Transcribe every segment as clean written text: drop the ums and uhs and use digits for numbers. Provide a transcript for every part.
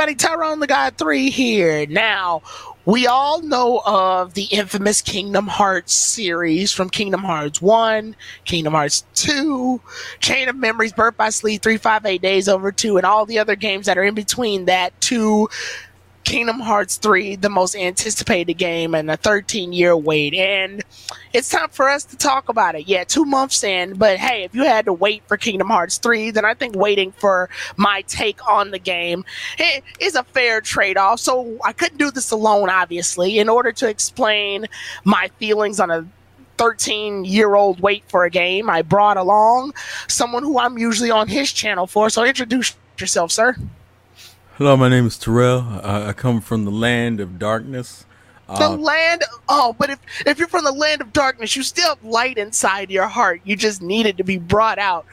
everybody, Tyrone the God 3 here. Now, we all know of the infamous Kingdom Hearts series from Kingdom Hearts 1, Kingdom Hearts 2, Chain of Memories, Birth by Sleep, 358 Days Over 2, and all the other games that are in between that to Kingdom Hearts 3, the most anticipated game and a 13-year wait. And it's time for us to talk about it. Yeah, 2 months in, but hey, if you had to wait for Kingdom Hearts 3, then I think waiting for my take on the game is a fair trade-off. So I couldn't do this alone, obviously. In order to explain my feelings on a 13-year-old wait for a game, I brought along someone who I'm usually on his channel for. So introduce yourself, sir. Hello, my name is Terrell. I come from the land of darkness. The land. Oh, but if you're from the land of darkness, you still have light inside your heart. You just need it to be brought out.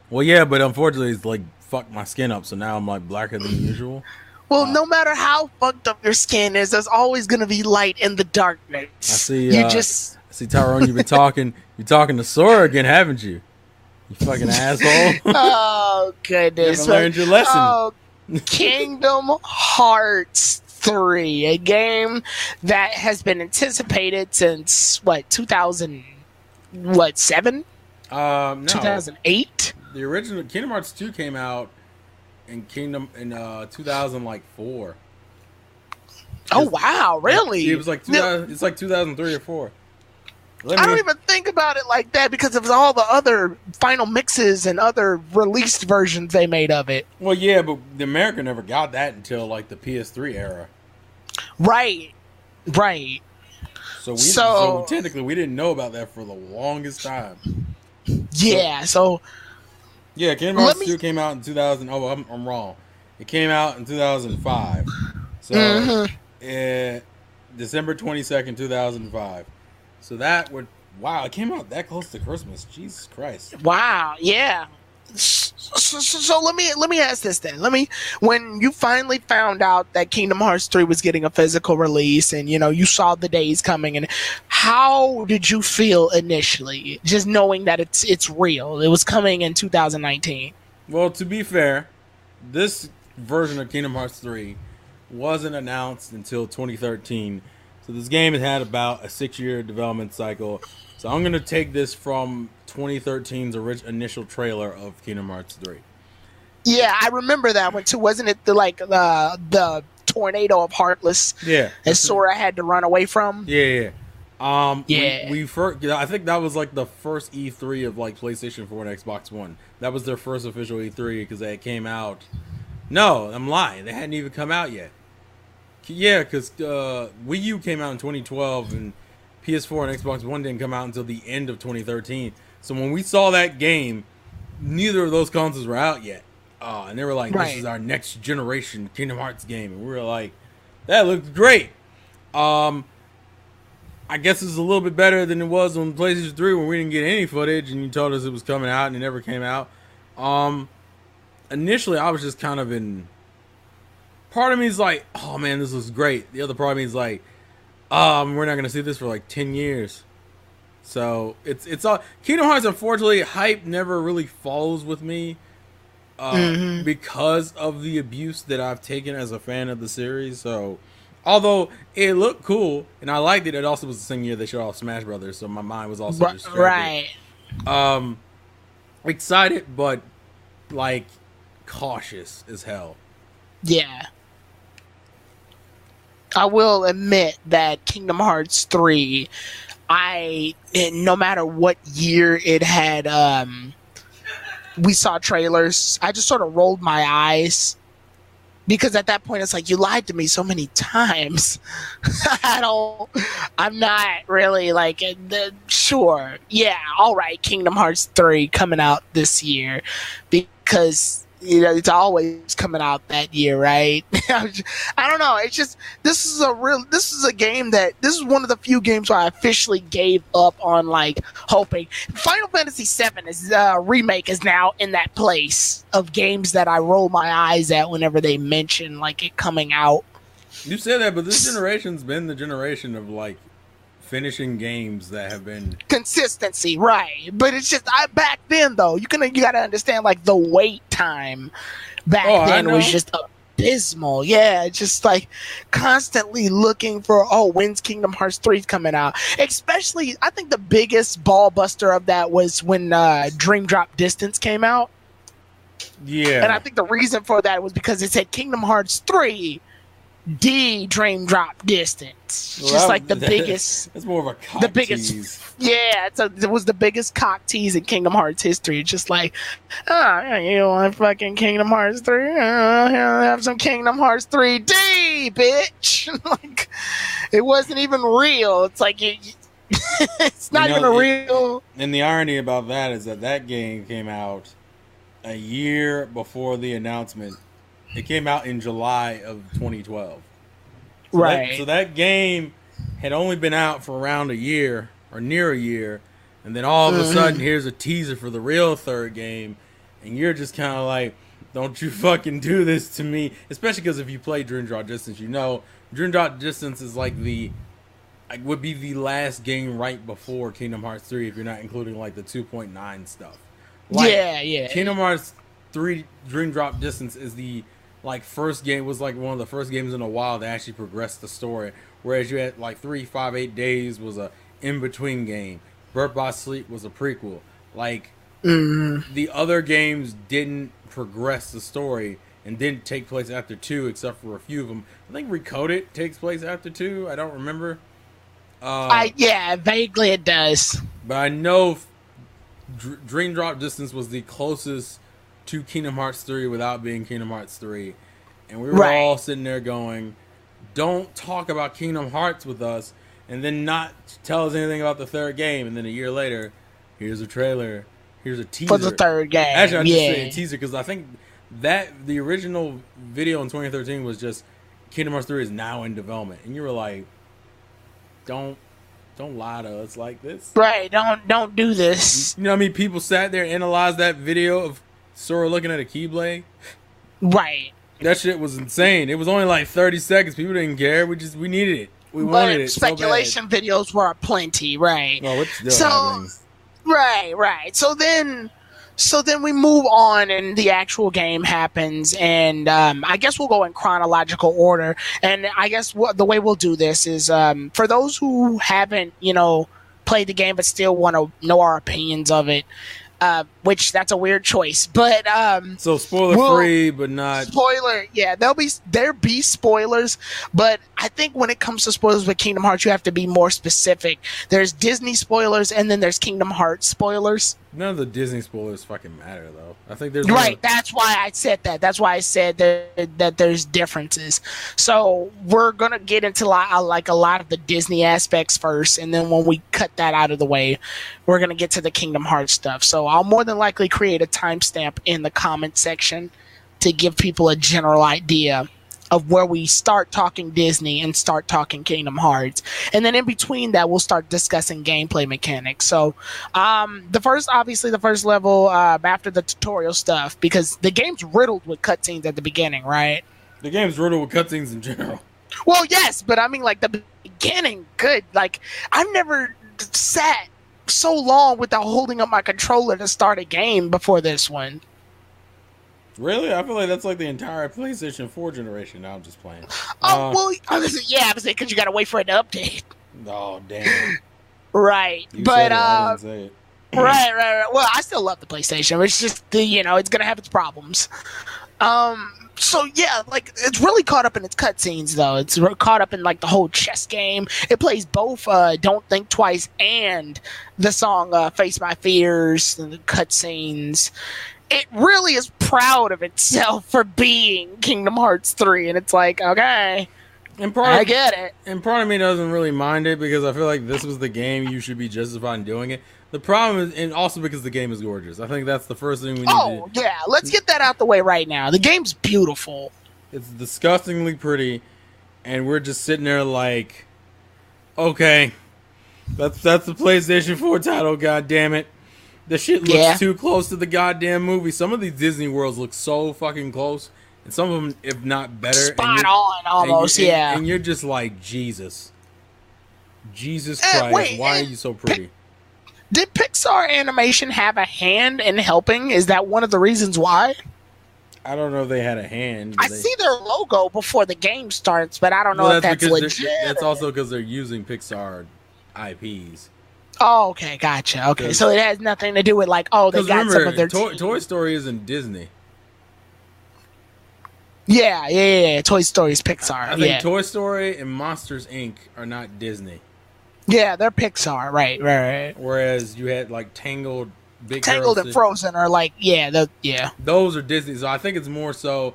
Well, yeah, but unfortunately, it's like fucked my skin up, so now I'm like blacker than usual. Well, no matter how fucked up your skin is, there's always gonna be light in the darkness. I see. I see, Tyrone. You've been talking. You're talking to Sora again, haven't you? You fucking asshole. Oh goodness! You never learned your lesson. Oh, Kingdom Hearts 3, a game that has been anticipated since 2007? No. 2008? The original Kingdom Hearts 2 came out in 2004. Oh wow, really? It was like 2000, it's like 2003 or 4. I don't even think about it like that because of all the other final mixes and other released versions they made of it. Well, yeah, but the America never got that until like the PS3 era. Right. So technically we didn't know about that for the longest time. Yeah, yeah, Kingdom Hearts 2 came out in 2000. Oh, I'm wrong. It came out in 2005. So December 22nd, 2005. So that would, wow, it came out that close to Christmas. Jesus Christ. Wow, yeah. So let me ask this then. When you finally found out that Kingdom Hearts 3 was getting a physical release and you saw the days coming, and how did you feel initially just knowing that it's real? It was coming in 2019. Well, to be fair, this version of Kingdom Hearts 3 wasn't announced until 2013. So this game has had about a 6-year development cycle. So I'm going to take this from 2013's initial trailer of Kingdom Hearts 3. Yeah, I remember that one too. Wasn't it the tornado of Heartless? Yeah. That Sora had to run away from? Yeah. Yeah. We first, I think that was like the first E3 of like PlayStation 4 and Xbox One. That was their first official E3 because they came out. No, I'm lying. They hadn't even come out yet. Yeah, because Wii U came out in 2012 and PS4 and Xbox One didn't come out until the end of 2013. So when we saw that game, neither of those consoles were out yet. And they were like, this is our next generation Kingdom Hearts game. And we were like, that looks great. I guess it's a little bit better than it was on PlayStation 3 when we didn't get any footage and you told us it was coming out and it never came out. Initially, I was just kind of in... Part of me is like, oh man, this looks great. The other part of me is like, we're not gonna see this for like 10 years. So it's all Kingdom Hearts. Unfortunately, hype never really follows with me because of the abuse that I've taken as a fan of the series. So although it looked cool and I liked it, it also was the same year they showed off Smash Brothers. So my mind was also distracted. Right. Excited, but like cautious as hell. Yeah. I will admit that Kingdom Hearts 3, no matter what year it had, we saw trailers, I just sort of rolled my eyes because at that point it's like, you lied to me so many times. I'm not really like, sure. Yeah, all right, Kingdom Hearts 3 coming out this year because it's always coming out that year, right? I don't know. It's just this is a game this is one of the few games where I officially gave up on like hoping. Final Fantasy VII remake is now in that place of games that I roll my eyes at whenever they mention like it coming out. You say that, but this generation's been the generation of like finishing games that have been consistency, right? But it's just back then though, you gotta understand like the wait time back then was just abysmal. Yeah, just like constantly looking for, oh, when's Kingdom Hearts 3 coming out? Especially, I think the biggest ball buster of that was when Dream Drop Distance came out. Yeah. And I think the reason for that was because it said Kingdom Hearts 3 D Dream Drop Distance. Well, Just like the biggest. It's more of a cock tease. Yeah, it was the biggest cock tease in Kingdom Hearts history. Just like, oh, you want fucking Kingdom Hearts 3? Have some Kingdom Hearts 3D, bitch. Like, it wasn't even real. It's like, it's not even real. And the irony about that is that game came out a year before the announcement. It came out in July of 2012. Right. So that game had only been out for around a year or near a year, and then all of a sudden here's a teaser for the real third game, and you're just kind of like, don't you fucking do this to me. Especially because if you play Dream Drop Distance, you know Dream Drop Distance is like would be the last game right before Kingdom Hearts 3 if you're not including like the 2.9 stuff. Like, yeah. Kingdom Hearts 3 Dream Drop Distance is the first game, was like one of the first games in a while that actually progressed the story. Whereas you had like 3, 5, 8 Days was a in-between game. Birth by Sleep was a prequel. Like, the other games didn't progress the story and didn't take place after 2 except for a few of them. I think Recoded takes place after 2. I don't remember. Yeah, vaguely it does. But I know Dream Drop Distance was the closest to Kingdom Hearts 3 without being Kingdom Hearts 3. And we were all sitting there going, don't talk about Kingdom Hearts with us and then not tell us anything about the third game. And then a year later, here's a trailer, here's a teaser. For the third game. Actually, I just say a teaser because I think that the original video in 2013 was just Kingdom Hearts 3 is now in development. And you were like, don't lie to us like this. Right, don't do this. You know what I mean? People sat there and analyzed that video of Sora looking at a Keyblade. Right. That shit was insane. It was only like 30 seconds. People didn't care. We needed it. We wanted it. Speculation so videos were plenty, right? Oh, it's still happening. Right. So then we move on and the actual game happens, and I guess we'll go in chronological order. And I guess the way we'll do this is for those who haven't, played the game but still want to know our opinions of it, which that's a weird choice, but so spoiler free, but not spoiler. Yeah, there be spoilers, but I think when it comes to spoilers with Kingdom Hearts, you have to be more specific. There's Disney spoilers, and then there's Kingdom Hearts spoilers. None of the Disney spoilers fucking matter, though. I think there's That's why I said that. That's why I said that there's differences. So we're gonna get into like a lot of the Disney aspects first, and then when we cut that out of the way, we're gonna get to the Kingdom Hearts stuff. So I'll more than likely create a timestamp in the comment section to give people a general idea of where we start talking Disney and start talking Kingdom Hearts. And then in between that, we'll start discussing gameplay mechanics. So the first level after the tutorial stuff, because the game's riddled with cutscenes at the beginning, right? The game's riddled with cutscenes in general. Well, yes, but I mean, like, the beginning, good. Like, I've never sat so long without holding up my controller to start a game before this one. Really? I feel like that's like the entire PlayStation 4 generation. Now I'm just playing. Because you gotta wait for it to update. Oh, damn. Right. You said it, I didn't say it. Right. Well, I still love the PlayStation. It's just it's gonna have its problems. So yeah, like, it's really caught up in its cutscenes, though. It's caught up in like the whole chess game. It plays both "Don't Think Twice" and the song "Face My Fears" and the cutscenes. It really is proud of itself for being Kingdom Hearts 3, and it's like, okay, I get it. And part of me doesn't really mind it because I feel like this was the game you should be justified in doing it. The problem is, and also because the game is gorgeous. I think that's the first thing we need to do. Oh, yeah, let's get that out the way right now. The game's beautiful. It's disgustingly pretty, and we're just sitting there like, okay, that's the PlayStation 4 title, god damn it. The shit looks too close to the goddamn movie. Some of these Disney worlds look so fucking close, and some of them, if not better, spot on almost. And you're just like, Jesus Christ, why are you so pretty? Did Pixar Animation have a hand in helping? Is that one of the reasons why? I don't know if they had a hand. I see their logo before the game starts, but I don't know Well, if that's legit. that's also because they're using Pixar IPs. Oh, okay, gotcha. Okay, so it has nothing to do with like, oh, they got some of their Toy Story isn't Disney. Yeah. Toy Story is Pixar. I think Toy Story and Monsters Inc. are not Disney. Yeah, they're Pixar, right. Whereas you had like Tangled, Tangled and Frozen are like, those are Disney. So I think it's more so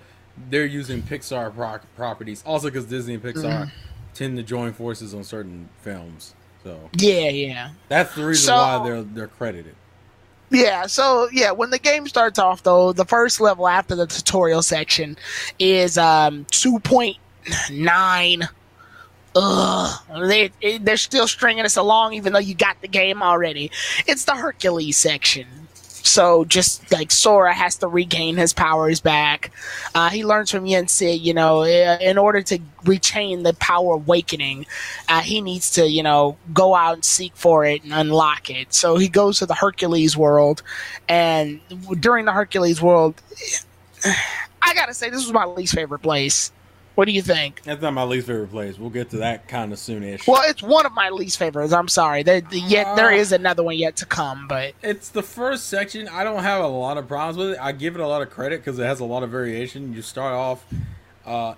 they're using Pixar properties. Also because Disney and Pixar tend to join forces on certain films. So yeah. That's the reason why they're credited. Yeah, so when the game starts off though, the first level after the tutorial section is 2.9. They're still stringing us along even though you got the game already. It's the Hercules section. So just like Sora has to regain his powers back. He learns from Yen Sid, in order to retain the power awakening, he needs to, go out and seek for it and unlock it. So he goes to the Hercules world, and during the Hercules world, I gotta say this was my least favorite place. What do you think? That's not my least favorite place. We'll get to that kind of soonish. Well, it's one of my least favorites. I'm sorry. There is another one yet to come, but it's the first section. I don't have a lot of problems with it. I give it a lot of credit because it has a lot of variation. You start off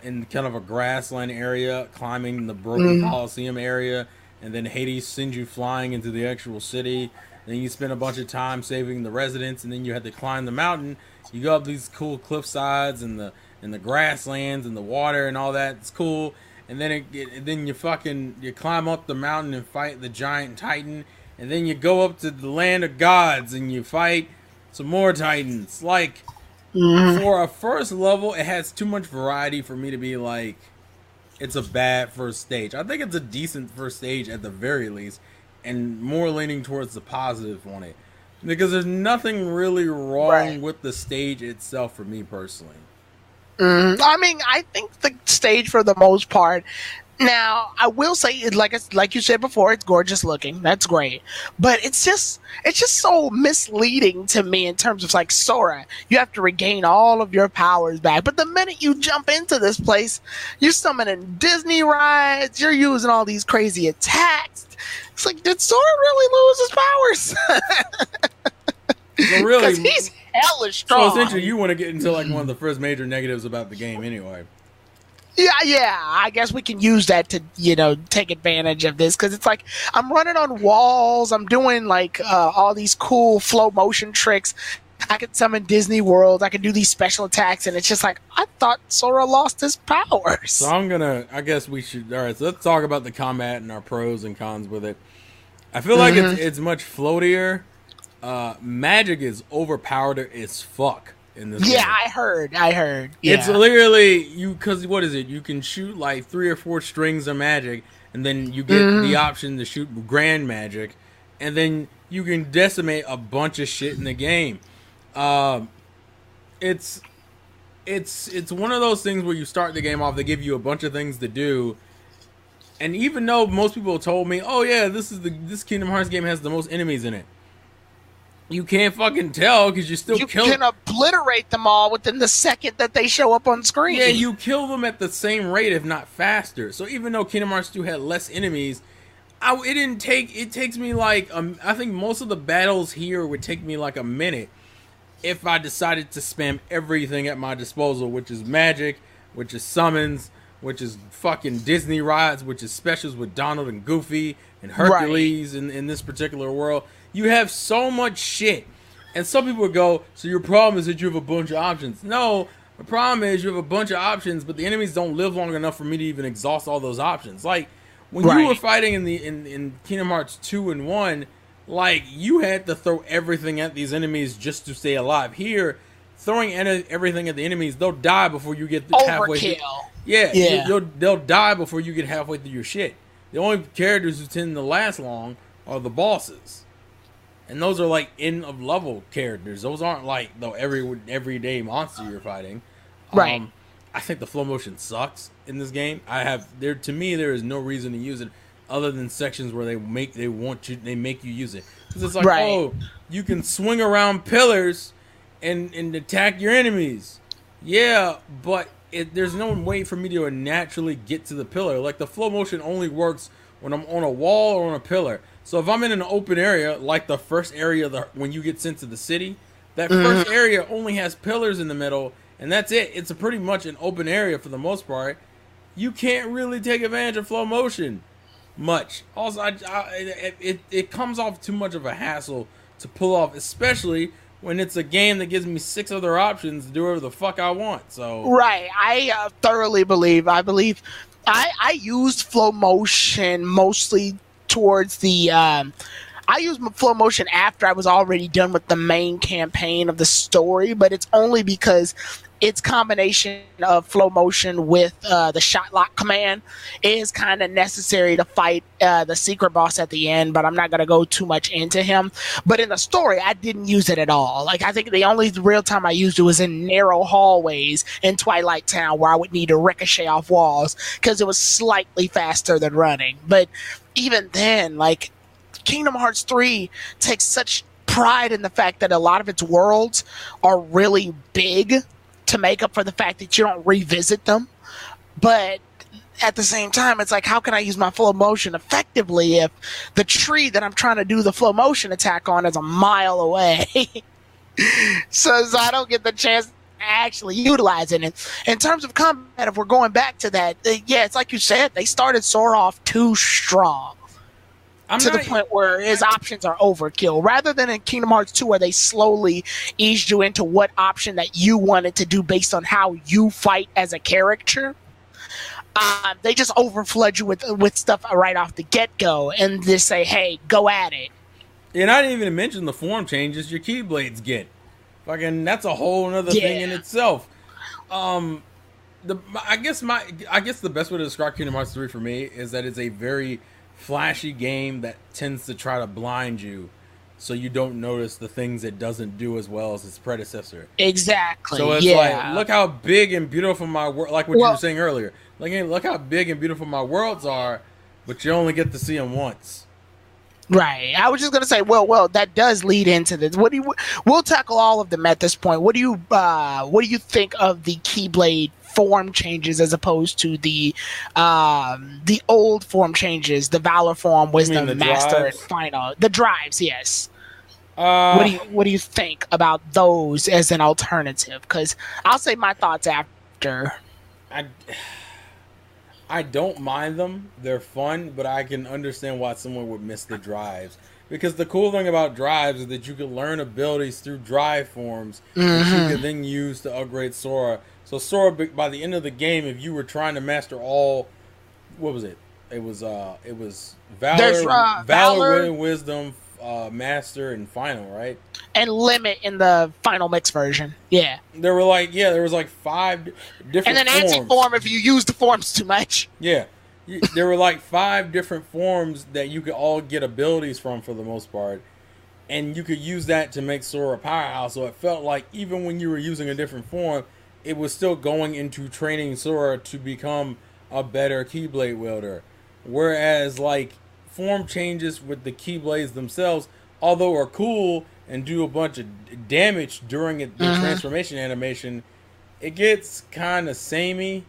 in kind of a grassland area, climbing the broken Coliseum area, and then Hades sends you flying into the actual city. Then you spend a bunch of time saving the residents, and then you have to climb the mountain. You go up these cool cliff sides and the grasslands and the water and all that. It's cool. And then then you climb up the mountain and fight the giant titan. And then you go up to the land of gods and you fight some more titans. Like, for a first level, it has too much variety for me to be like, it's a bad first stage. I think it's a decent first stage at the very least, and more leaning towards the positive on it. Because there's nothing really wrong with the stage itself for me personally. I mean, I think the stage for the most part. Now, I will say, like you said before, it's gorgeous looking. That's great, but it's just so misleading to me in terms of like Sora. You have to regain all of your powers back, but the minute you jump into this place, you're summoning Disney rides. You're using all these crazy attacks. It's like, did Sora really lose his powers? So really, he's hella strong. So essentially, you want to get into like one of the first major negatives about the game, anyway. Yeah. I guess we can use that to take advantage of this because it's like I'm running on walls. I'm doing like all these cool flow motion tricks. I could summon Disney World. I could do these special attacks, and it's just like I thought Sora lost his powers. So I guess we should. All right, so let's talk about the combat and our pros and cons with it. I feel like it's much floatier. Magic is overpowered as fuck in this game. I heard. Yeah. It's literally because what is it? You can shoot like 3 or 4 strings of magic, and then you get the option to shoot grand magic, and then you can decimate a bunch of shit in the game. It's one of those things where you start the game off, they give you a bunch of things to do. And even though most people told me, "Oh yeah, this Kingdom Hearts game has the most enemies in it," you can't fucking tell because you can obliterate them all within the second that they show up on screen. Yeah, you kill them at the same rate, if not faster. So even though Kingdom Hearts 2 had less enemies, it takes me like I think most of the battles here would take me like a minute if I decided to spam everything at my disposal, which is magic, which is summons, which is fucking Disney rides, which is specials with Donald and Goofy and Hercules in this particular world. You have so much shit. And some people would go, so your problem is that you have a bunch of options. No, the problem is you have a bunch of options, but the enemies don't live long enough for me to even exhaust all those options. Like, when you were fighting in Kingdom Hearts 2 and 1, like, you had to throw everything at these enemies just to stay alive. Here, throwing everything at the enemies, they'll die before you get halfway through. Yeah. They'll die before you get halfway through your shit. The only characters who tend to last long are the bosses. And those are like end of level characters. Those aren't like the everyday monster you're fighting. Right. I think the flow motion sucks in this game. To me there is no reason to use it other than sections where they make you use it. Because it's like, oh, you can swing around pillars and attack your enemies. Yeah, but there's no way for me to naturally get to the pillar. Like the flow motion only works when I'm on a wall or on a pillar. So if I'm in an open area, like the first area when you get sent to the city, that first Mm, area only has pillars in the middle, and that's it. It's a pretty much an open area for the most part. You can't really take advantage of flow motion much. Also, it comes off too much of a hassle to pull off, especially when it's a game that gives me 6 other options to do whatever the fuck I want. So right. I thoroughly believe. I used flow motion mostly towards the. I used flow motion after I was already done with the main campaign of the story, but it's only because its combination of flow motion with the shot lock command is kind of necessary to fight the secret boss at the end, but I'm not going to go too much into him. But in the story, I didn't use it at all. Like, I think the only real time I used it was in narrow hallways in Twilight Town where I would need to ricochet off walls because it was slightly faster than running. But even then, like, Kingdom Hearts 3 takes such pride in the fact that a lot of its worlds are really big to make up for the fact that you don't revisit them. But at the same time, it's like, how can I use my flow motion effectively if the tree that I'm trying to do the flow motion attack on is a mile away? So I don't get the chance to actually utilize it. And in terms of combat, if we're going back to that, yeah, it's like you said, they started Sora off too strong I'm to the not. point where his options are overkill. Rather than in Kingdom Hearts 2, where they slowly eased you into what option that you wanted to do based on how you fight as a character, they just overflood you with stuff right off the get go and just say, "Hey, go at it." And I didn't even mention the form changes your Keyblades get. Fucking, that's a whole other thing in Yeah, itself. Um, I guess the best way to describe Kingdom Hearts 3 for me is that it's a very flashy game that tends to try to blind you so you don't notice the things it doesn't do as well as its predecessor. exactly. So it's like, Yeah. look how big and beautiful my world, like what you were Well, saying earlier. Like, hey, look how big and beautiful my worlds are, but you only get to see them once. right. I was just gonna say, well, that does lead into this. What do you? We'll tackle all of them at this point. What do you think of the Keyblade form changes as opposed to the old form changes, the Valor form, You mean the Wisdom, Master, and drives? Final, the drives? Yes. Uh, What do you think about those as an alternative? Because I'll say my thoughts after. I I don't mind them. They're fun, but I can understand why someone would miss the drives. Because the cool thing about drives is that you can learn abilities through drive forms that you Hmm. can then use to upgrade Sora. So Sora, by the end of the game, if you were trying to master all, what was it? It was There's Valor, Valor Winning Wisdom, Master, and Final, right? and Limit in the Final Mix version. Yeah. There was like five And different then forms. anti-form if you use the forms too much. Yeah. There were like five different forms that you could all get abilities from for the most part. And you could use that to make Sora a powerhouse. So it felt like even when you were using a different form, it was still going into training Sora to become a better Keyblade wielder. Whereas, like, form changes with the Keyblades themselves, although are cool and do a bunch of damage during the Hmm. transformation animation, it gets kind of samey.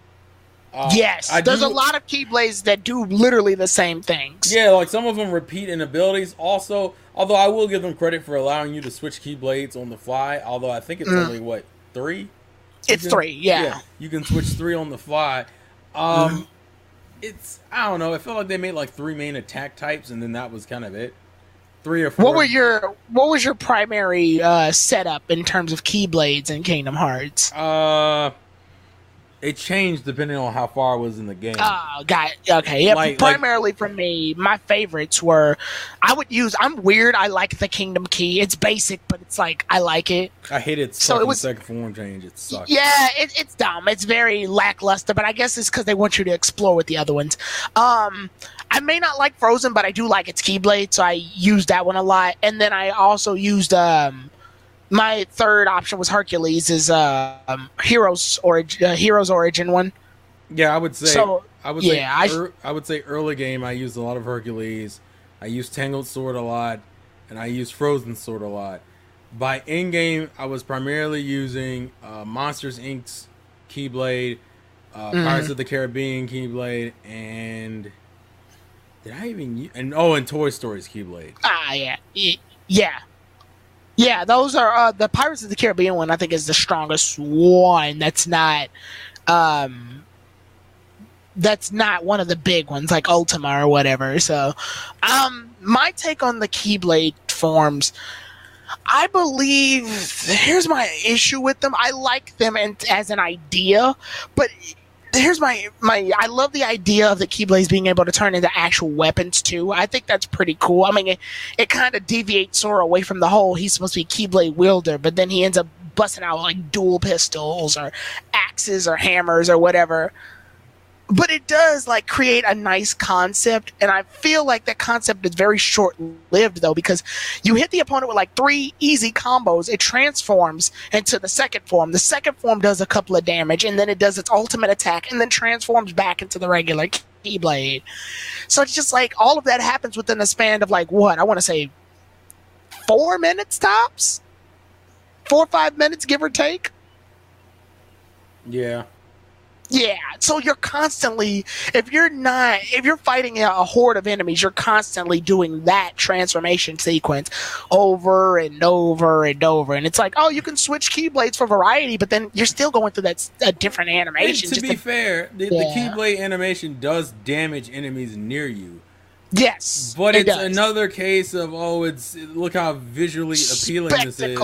Yes, I there's a do. lot of Keyblades that do literally the same things. Yeah, like some of them repeat in abilities. Also, although I will give them credit for allowing you to switch Keyblades on the fly. Although I think it's Mm. only what, three. You It's can, three, yeah, yeah. you can switch three on the fly. Mhm. It's, I don't know. It felt like they made like three main attack types, and then that was kind of it. Three or What four. were what was your primary setup in terms of Keyblades in Kingdom Hearts? It changed depending on how far I was in the game. Oh, got it. Okay. Yep. Like Primarily for me, my favorites were I'm weird. I like the Kingdom Key. It's basic, but it's like I like it. I hated So it fucking was second form change. It sucked. Yeah, it's dumb. It's very lackluster, but I guess it's because they want you to explore with the other ones. I may not like Frozen, but I do like its Keyblade, so I used that one a lot. And then I also used my third option was Hercules, is Hero's Origin one. Yeah, I would say. So I would say. yeah, I would say early game. I used a lot of Hercules. I used Tangled Sword a lot, and I used Frozen Sword a lot. By in-game, I was primarily using Monsters Inc.'s Keyblade, Pirates of the Caribbean Keyblade, and did I even and Toy Story's Keyblade. Yeah. Yeah, those are the Pirates of the Caribbean one. I think is the strongest one. Um, that's not one of the big ones like Ultima or whatever. So, my take on the Keyblade forms. I believe here's my issue with them. I like them as an idea, but here's my I love the idea of the Keyblades being able to turn into actual weapons too. I think that's pretty cool. I mean, it kind of deviates Sora away from the whole he's supposed to be Keyblade wielder, but then he ends up busting out like dual pistols or axes or hammers or whatever. But it does like create a nice concept, and I feel like that concept is very short-lived though, because you hit the opponent with like 3 easy combos, it transforms into the second form. The second form does a couple of damage, and then it does its ultimate attack, and then transforms back into the regular Keyblade. So it's just like all of that happens within a span of like what I want to say 4 minutes tops, 4 or 5 minutes, give or take. Yeah. Yeah, so you're constantly, if you're fighting a horde of enemies, you're constantly doing that transformation sequence over and over and over. And it's like, oh, you can switch Keyblades for variety, but then you're still going through a different animation. And to be fair, the Keyblade animation does damage enemies near you. Yes, but it's another case of look how visually appealing this is.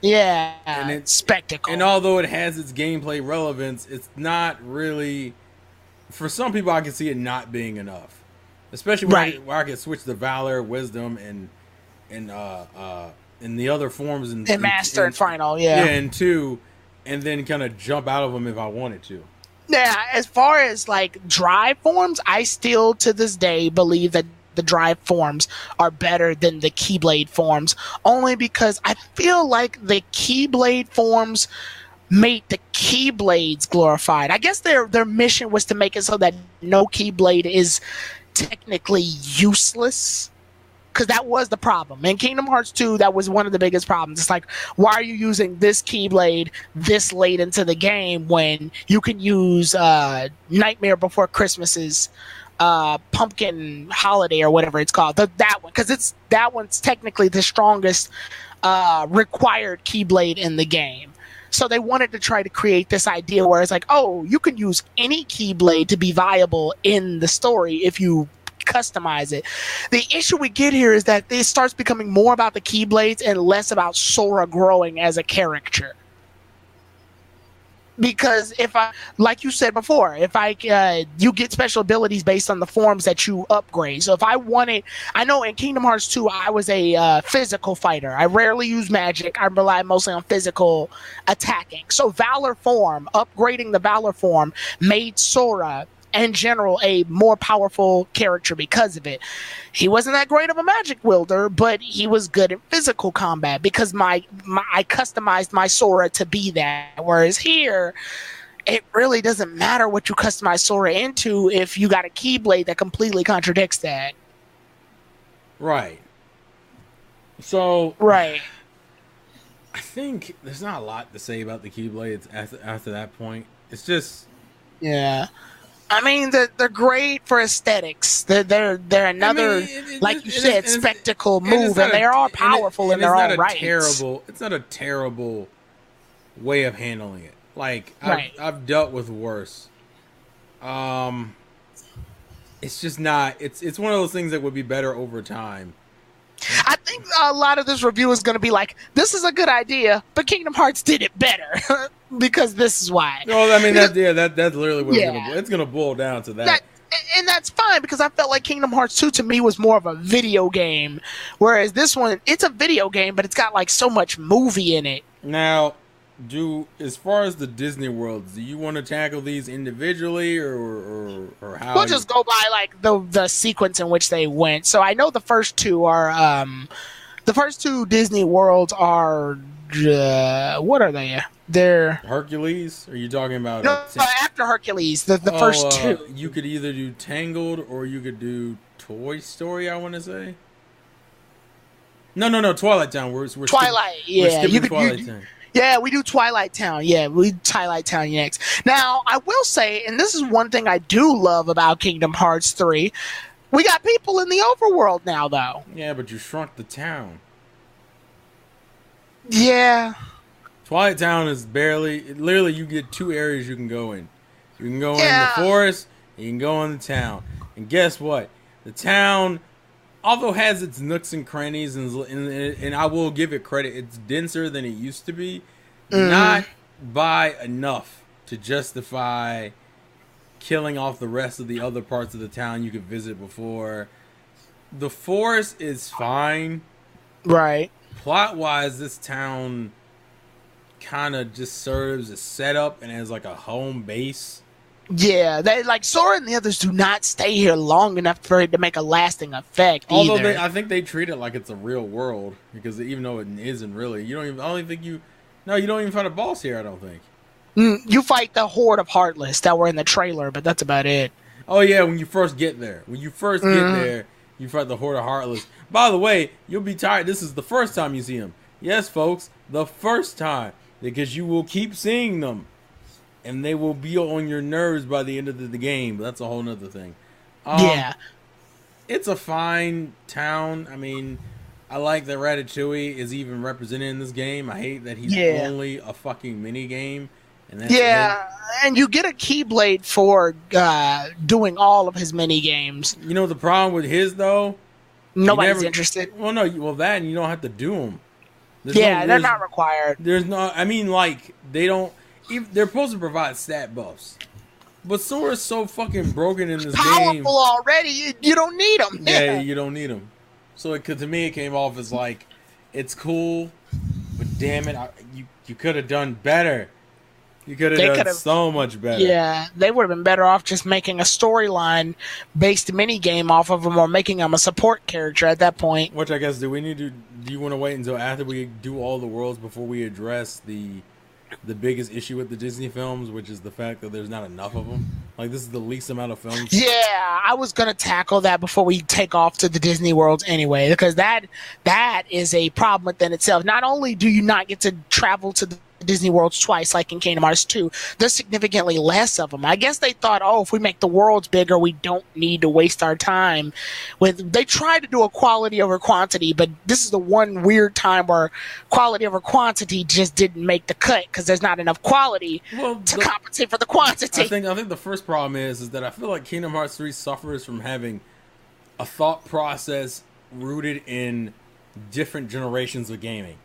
Yeah, and it's spectacle. And although it has its gameplay relevance, it's not really. For some people, I can see it not being enough, especially where I can switch the Valor, Wisdom, and the other forms and Master and Final, and 2, and then kind of jump out of them if I wanted to. Yeah, as far as like drive forms, I still to this day believe that the drive forms are better than the Keyblade forms, only because I feel like the Keyblade forms made the Keyblades glorified. I guess their mission was to make it so that no Keyblade is technically useless. Because that was the problem. In Kingdom Hearts 2, that was one of the biggest problems. It's like, why are you using this Keyblade this late into the game when you can use Nightmare Before Christmas's Pumpkin Holiday or whatever it's called. That one. Because that one's technically the strongest required Keyblade in the game. So they wanted to try to create this idea where it's like, oh, you can use any Keyblade to be viable in the story if you customize it. The issue we get here is that it starts becoming more about the Keyblades and less about Sora growing as a character. Because like you said before, you get special abilities based on the forms that you upgrade. So if I know in Kingdom Hearts 2, I was a physical fighter. I rarely use magic. I rely mostly on physical attacking. So Valor form, upgrading the Valor form made Sora in general a more powerful character because of it. He wasn't that great of a magic wielder, but he was good in physical combat because I customized my Sora to be that. Whereas here, it really doesn't matter what you customize Sora into if you got a Keyblade that completely contradicts that. Right. So right. I think there's not a lot to say about the Keyblades after that point. It's just yeah. I mean, they're great for aesthetics. They're another, like you said, spectacle move, and they are powerful in their own right. It's not a terrible way of handling it. Like I've dealt with worse. It's just not. It's one of those things that would be better over time. I think a lot of this review is going to be like, this is a good idea, but Kingdom Hearts did it better because this is why. No, I mean that's literally what it's going to boil down to that. And that's fine because I felt like Kingdom Hearts 2 to me was more of a video game, whereas this one, it's a video game, but it's got like so much movie in it. Now, as far as the Disney worlds, do you want to tackle these individually or how? We'll just go by like the sequence in which they went. So I know the first two are the first two Disney worlds are what are they? They're Hercules. Are you talking about? No, after Hercules, the first two. You could either do Tangled or you could do Toy Story. I want to say. No. Twilight Town. We're Twilight, we're yeah. skipping Twilight Town. Yeah, we do Twilight Town. Yeah, we do Twilight Town next. Now, I will say, and this is one thing I do love about Kingdom Hearts 3, we got people in the overworld now, though. Yeah, but you shrunk the town. Yeah. Twilight Town is literally you get 2 areas you can go in. You can go in the forest, and you can go in the town. And guess what? The town, although has its nooks and crannies, and I will give it credit, it's denser than it used to be. Not by enough to justify killing off the rest of the other parts of the town you could visit before. The forest is fine. Right. Plot-wise, this town kind of just serves as setup and as like a home base. Yeah, they like Sora and the others do not stay here long enough for it to make a lasting effect. Although either. I think they treat it like it's a real world, because even though it isn't really, you don't even fight a boss here. I don't think. You fight the Horde of Heartless that were in the trailer, but that's about it. Oh yeah, when you first get there, you fight the Horde of Heartless. By the way, you'll be tired. This is the first time you see them. Yes, folks, the first time, because you will keep seeing them. And they will be on your nerves by the end of the game. But that's a whole nother thing. Yeah. It's a fine town. I mean, I like that Ratatouille is even represented in this game. I hate that he's only a fucking mini game. And that's it. And you get a Keyblade for doing all of his mini games. You know the problem with his, though? Nobody's interested. Well, no. Well, that and you don't have to do them. They're not required. There's no... I mean, like, they don't... They're supposed to provide stat buffs, but Sora's so fucking broken in this powerful game. Already, you don't need them. Yeah, you don't need them. So to me, it came off as like, it's cool, but damn it, you could have done better. You could have done so much better. Yeah, they would have been better off just making a storyline based mini game off of him, or making him a support character at that point. Which I guess, do you want to wait until after we do all the worlds before we address the biggest issue with the Disney films, which is the fact that there's not enough of them? Like, this is the least amount of films. Yeah, I was gonna tackle that before we take off to the Disney worlds anyway, because that is a problem within itself. Not only do you not get to travel to the Disney worlds twice like in Kingdom Hearts 2, there's significantly less of them. I guess they thought, if we make the worlds bigger, we don't need to waste our time with... They tried to do a quality over quantity, but this is the one weird time where quality over quantity just didn't make the cut, because there's not enough quality to compensate for the quantity. I think the first problem is that I feel like Kingdom Hearts 3 suffers from having a thought process rooted in different generations of gaming.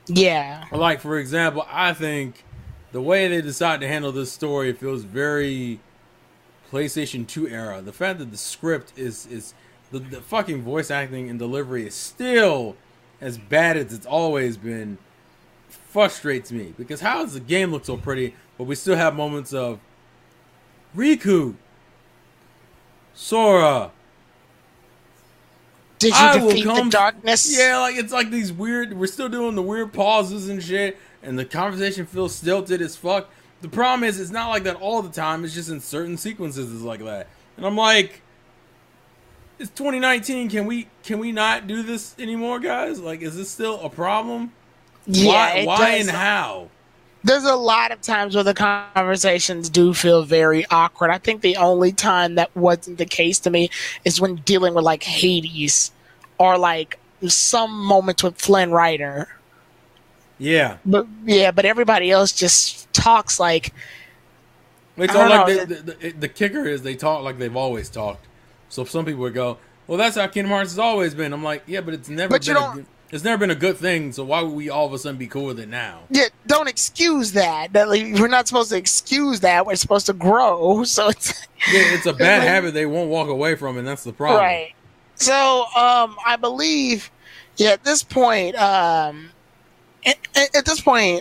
Yeah. Like, for example, I think the way they decide to handle this story feels very PlayStation 2 era. The fact that the script is the fucking voice acting and delivery is still as bad as it's always been frustrates me. Because how does the game look so pretty, but we still have moments of Riku, Sora, did you defeat the darkness? Yeah, like, it's like these weird... We're still doing the weird pauses and shit, and the conversation feels stilted as fuck. The problem is, it's not like that all the time. It's just in certain sequences it's like that. And I'm like... It's 2019. Can we not do this anymore, guys? Like, is this still a problem? Yeah, why and how? There's a lot of times where the conversations do feel very awkward. I think the only time that wasn't the case to me is when dealing with like Hades, or like some moments with Flynn Rider. Yeah. But everybody else just talks like... They talk like the kicker is they talk like they've always talked. So some people would go, well, that's how Kingdom Hearts has always been. I'm like, yeah, but it's never been a good thing, so why would we all of a sudden be cool with it now? Yeah, don't excuse that. We're not supposed to excuse that. We're supposed to grow. So it's a bad habit they won't walk away from, and that's the problem. Right. So I believe, at this point,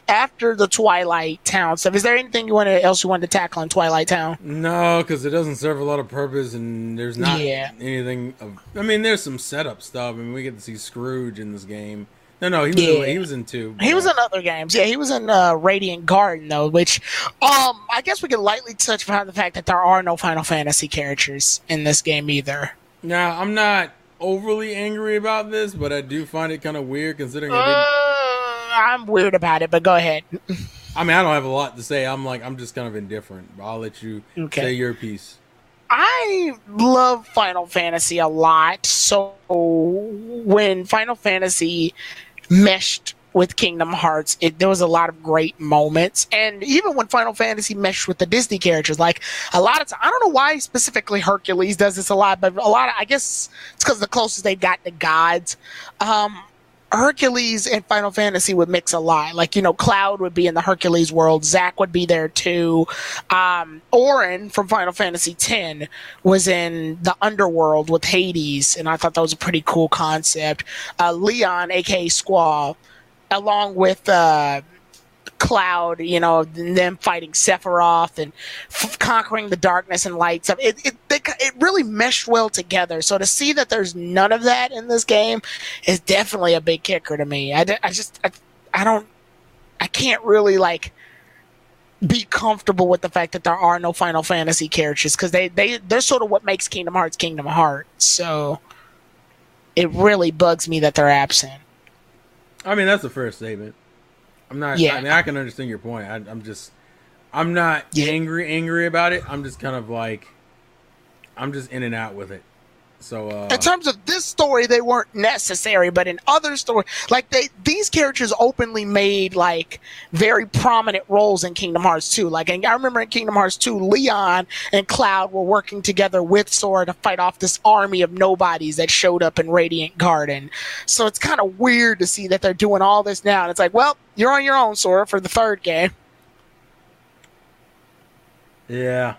after the Twilight Town stuff, is there anything else you wanted to tackle in Twilight Town? No, because it doesn't serve a lot of purpose, and there's not anything I mean, there's some setup stuff. I mean, we get to see Scrooge in this game. No, he was in 2. He was in other games. Yeah, he was in Radiant Garden, though, which I guess we can lightly touch upon the fact that there are no Final Fantasy characters in this game either. Now, I'm not overly angry about this, but I do find it kind of weird considering it didn't. I'm weird about it, but go ahead. I mean, I don't have a lot to say. I'm just kind of indifferent. I'll let you say your piece. I love Final Fantasy a lot. So when Final Fantasy meshed with Kingdom Hearts, there was a lot of great moments. And even when Final Fantasy meshed with the Disney characters, like a lot of I don't know why specifically Hercules does this a lot, but I guess it's because the closest they got to gods. Hercules and Final Fantasy would mix a lot. Like, Cloud would be in the Hercules world. Zack would be there too. Auron from Final Fantasy X was in the underworld with Hades, and I thought that was a pretty cool concept. Leon, aka Squall, along with Cloud, and them fighting Sephiroth and conquering the darkness and light stuff. It really meshed well together. So to see that there's none of that in this game is definitely a big kicker to me. I can't really be comfortable with the fact that there are no Final Fantasy characters, because they're sort of what makes Kingdom Hearts Kingdom Hearts. So it really bugs me that they're absent. I mean, that's a fair statement. I'm not. Yeah. I mean, I can understand your point. I'm not angry about it. I'm just kind of I'm just in and out with it. So in terms of this story, they weren't necessary, but in other stories, these characters openly made very prominent roles in Kingdom Hearts 2. I remember in Kingdom Hearts 2, Leon and Cloud were working together with Sora to fight off this army of nobodies that showed up in Radiant Garden. So it's kind of weird to see that they're doing all this now, and it's well, you're on your own, Sora, for the third game. Yeah.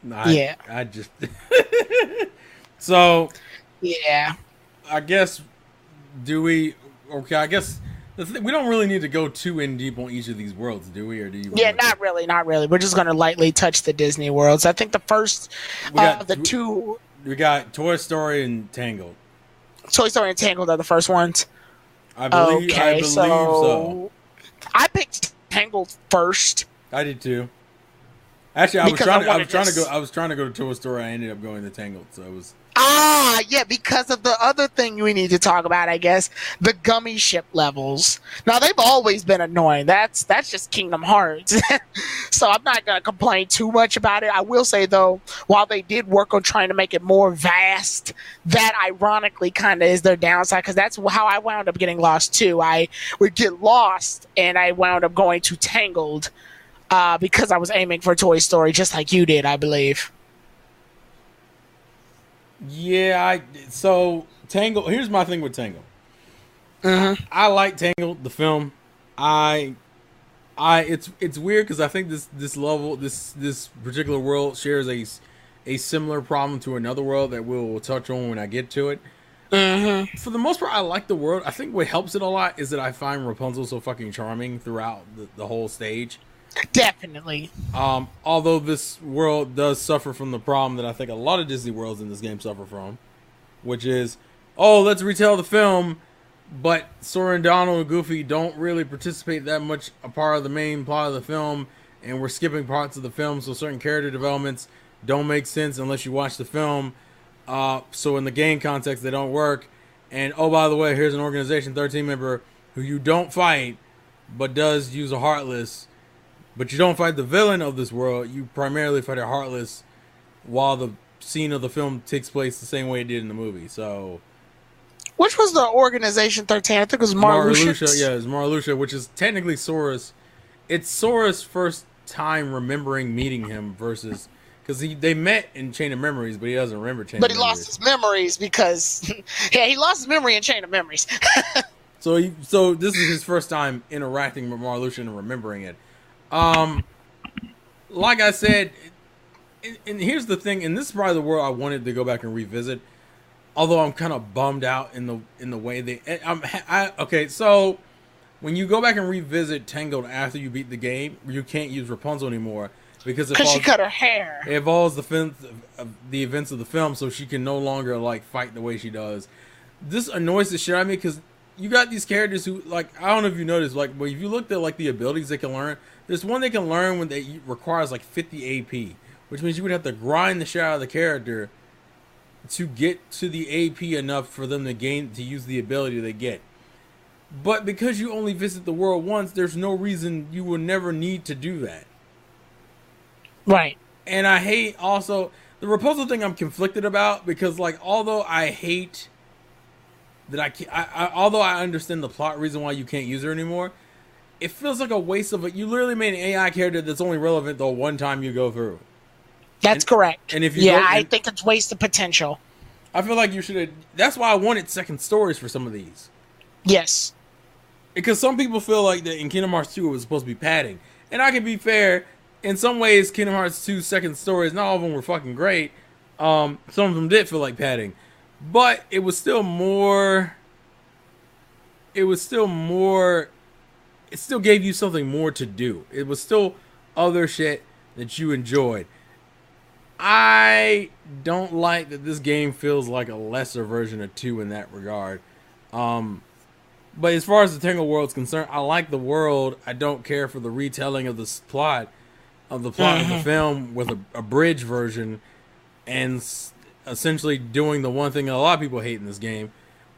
I just So, yeah, I guess we don't really need to go too in deep on each of these worlds, do we? Or do you? Yeah, not really. We're just going to lightly touch the Disney worlds. I think the first two. We got Toy Story and Tangled. Toy Story and Tangled are the first ones. I believe so. I picked Tangled first. I did too. Actually, I was trying to go to Toy Story. I ended up going to Tangled, so it was. Because of the other thing we need to talk about, I guess, the gummy ship levels. Now, they've always been annoying. That's just Kingdom Hearts. So I'm not going to complain too much about it. I will say, though, while they did work on trying to make it more vast, that ironically kind of is their downside, because that's how I wound up getting lost, too. I would get lost, and I wound up going to Tangled because I was aiming for Toy Story, just like you did, I believe. Yeah, so Tangled. Here's my thing with Tangled. Mm-hmm. I like Tangled, the film. It's weird because I think this particular world shares a similar problem to another world that we'll touch on when I get to it. Mm-hmm. For the most part, I like the world. I think what helps it a lot is that I find Rapunzel so fucking charming throughout the whole stage. Definitely. Although this world does suffer from the problem that I think a lot of Disney worlds in this game suffer from, which is, let's retell the film, but Sora and Donald and Goofy don't really participate that much a part of the main plot of the film, and we're skipping parts of the film, so certain character developments don't make sense unless you watch the film. So in the game context, they don't work. And by the way, here's an Organization 13 member who you don't fight, but does use a Heartless. But you don't fight the villain of this world. You primarily fight a Heartless while the scene of the film takes place the same way it did in the movie. So, which was the Organization 13? I think it was Marluxia. Yeah, it's Marluxia, which is technically Sora's. It's Sora's first time remembering meeting him versus... Because they met in Chain of Memories, but he doesn't remember Chain of Memories. But he lost his memories because... he lost his memory in Chain of Memories. So this is his first time interacting with Marluxia and remembering it. Like I said, and here's the thing, and this is probably the world I wanted to go back and revisit. Although I'm kind of bummed out in the way they. Okay, so when you go back and revisit Tangled after you beat the game, you can't use Rapunzel anymore because she cut her hair. It involves the events of the film, so she can no longer fight the way she does. This annoys the shit out of me because you got these characters who I don't know if you noticed, but if you looked at the abilities they can learn. There's one they can learn when they requires 50 AP, which means you would have to grind the shit out of the character to get to the AP enough for them to use the ability they get. But because you only visit the world once, there's no reason you will never need to do that. Right. And I hate also the Rapunzel thing. I'm conflicted about because, like, although I hate that although I understand the plot reason why you can't use her anymore, it feels like a waste of it. You literally made an AI character that's only relevant the one time you go through. That's correct. And if you I think it's wasted potential. I feel like you should have. That's why I wanted second stories for some of these. Yes. Because some people feel like that in Kingdom Hearts 2 it was supposed to be padding. And I can be fair, in some ways Kingdom Hearts 2 second stories, not all of them were fucking great. Some of them did feel like padding. But it was still more... It still gave you something more to do. It was still other shit that you enjoyed. I don't like that this game feels like a lesser version of 2 in that regard. But as far as the Tangled world's concerned, I like the world. I don't care for the retelling of the plot of the film with a bridge version and essentially doing the one thing that a lot of people hate in this game,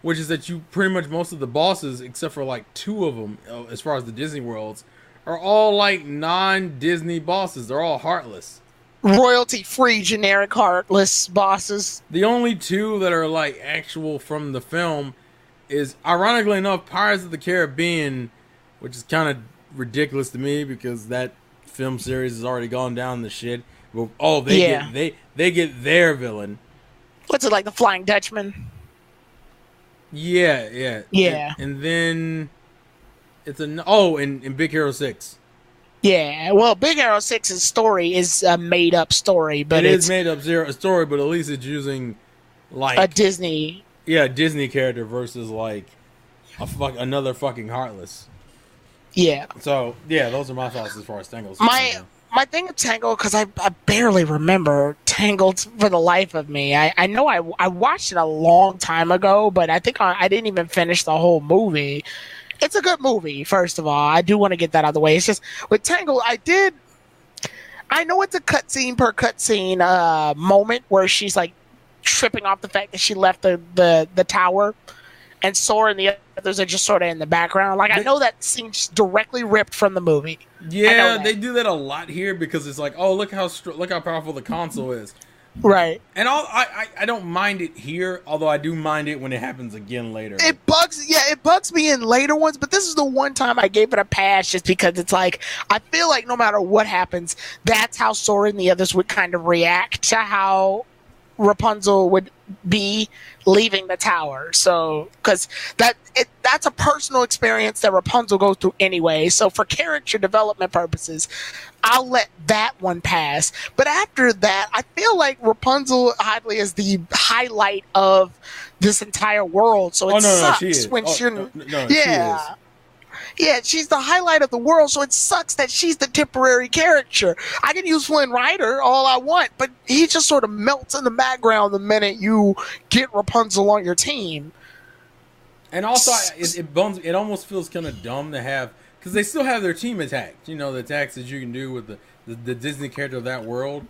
which is that you pretty much most of the bosses, except for like 2 of them, as far as the Disney worlds, are all like non-Disney bosses. They're all heartless. Royalty-free, generic, heartless bosses. The only 2 that are like actual from the film is, ironically enough, Pirates of the Caribbean, which is kind of ridiculous to me because that film series has already gone down the shit. Well, they get their villain. What's it like, the Flying Dutchman? Yeah. And then it's in Big Hero 6. Yeah, well, Big Hero 6's story is a made-up story, but it's made up story, but at least it's using like a Disney. Yeah, a Disney character versus like another fucking Heartless. Yeah. So yeah, those are my thoughts as far as Tangled. My thing of Tangled, because I barely remember Tangled for the life of me. I know I watched it a long time ago, but I think I didn't even finish the whole movie. It's a good movie, first of all. I do want to get that out of the way. It's just, with Tangled, I know it's a cutscene per cutscene moment where she's like tripping off the fact that she left the tower, and Sora and the others are just sort of in the background. Like, I know that scene's directly ripped from the movie. Yeah, they do that a lot here because it's like, oh, look how powerful the console is. Right. And I don't mind it here, although I do mind it when it happens again later. It bugs me in later ones, but this is the one time I gave it a pass just because it's like, I feel like no matter what happens, that's how Sora and the others would kind of react to how Rapunzel would be leaving the tower. So, because that's a personal experience that Rapunzel goes through anyway. So for character development purposes, I'll let that one pass. But after that, I feel like Rapunzel oddly is the highlight of this entire world. So it sucks when yeah, she's the highlight of the world, so it sucks that she's the temporary character. I can use Flynn Rider all I want, but he just sort of melts in the background the minute you get Rapunzel on your team. And also, it almost feels kind of dumb to have, because they still have their team attack. You know, the attacks that you can do with the Disney character of that world.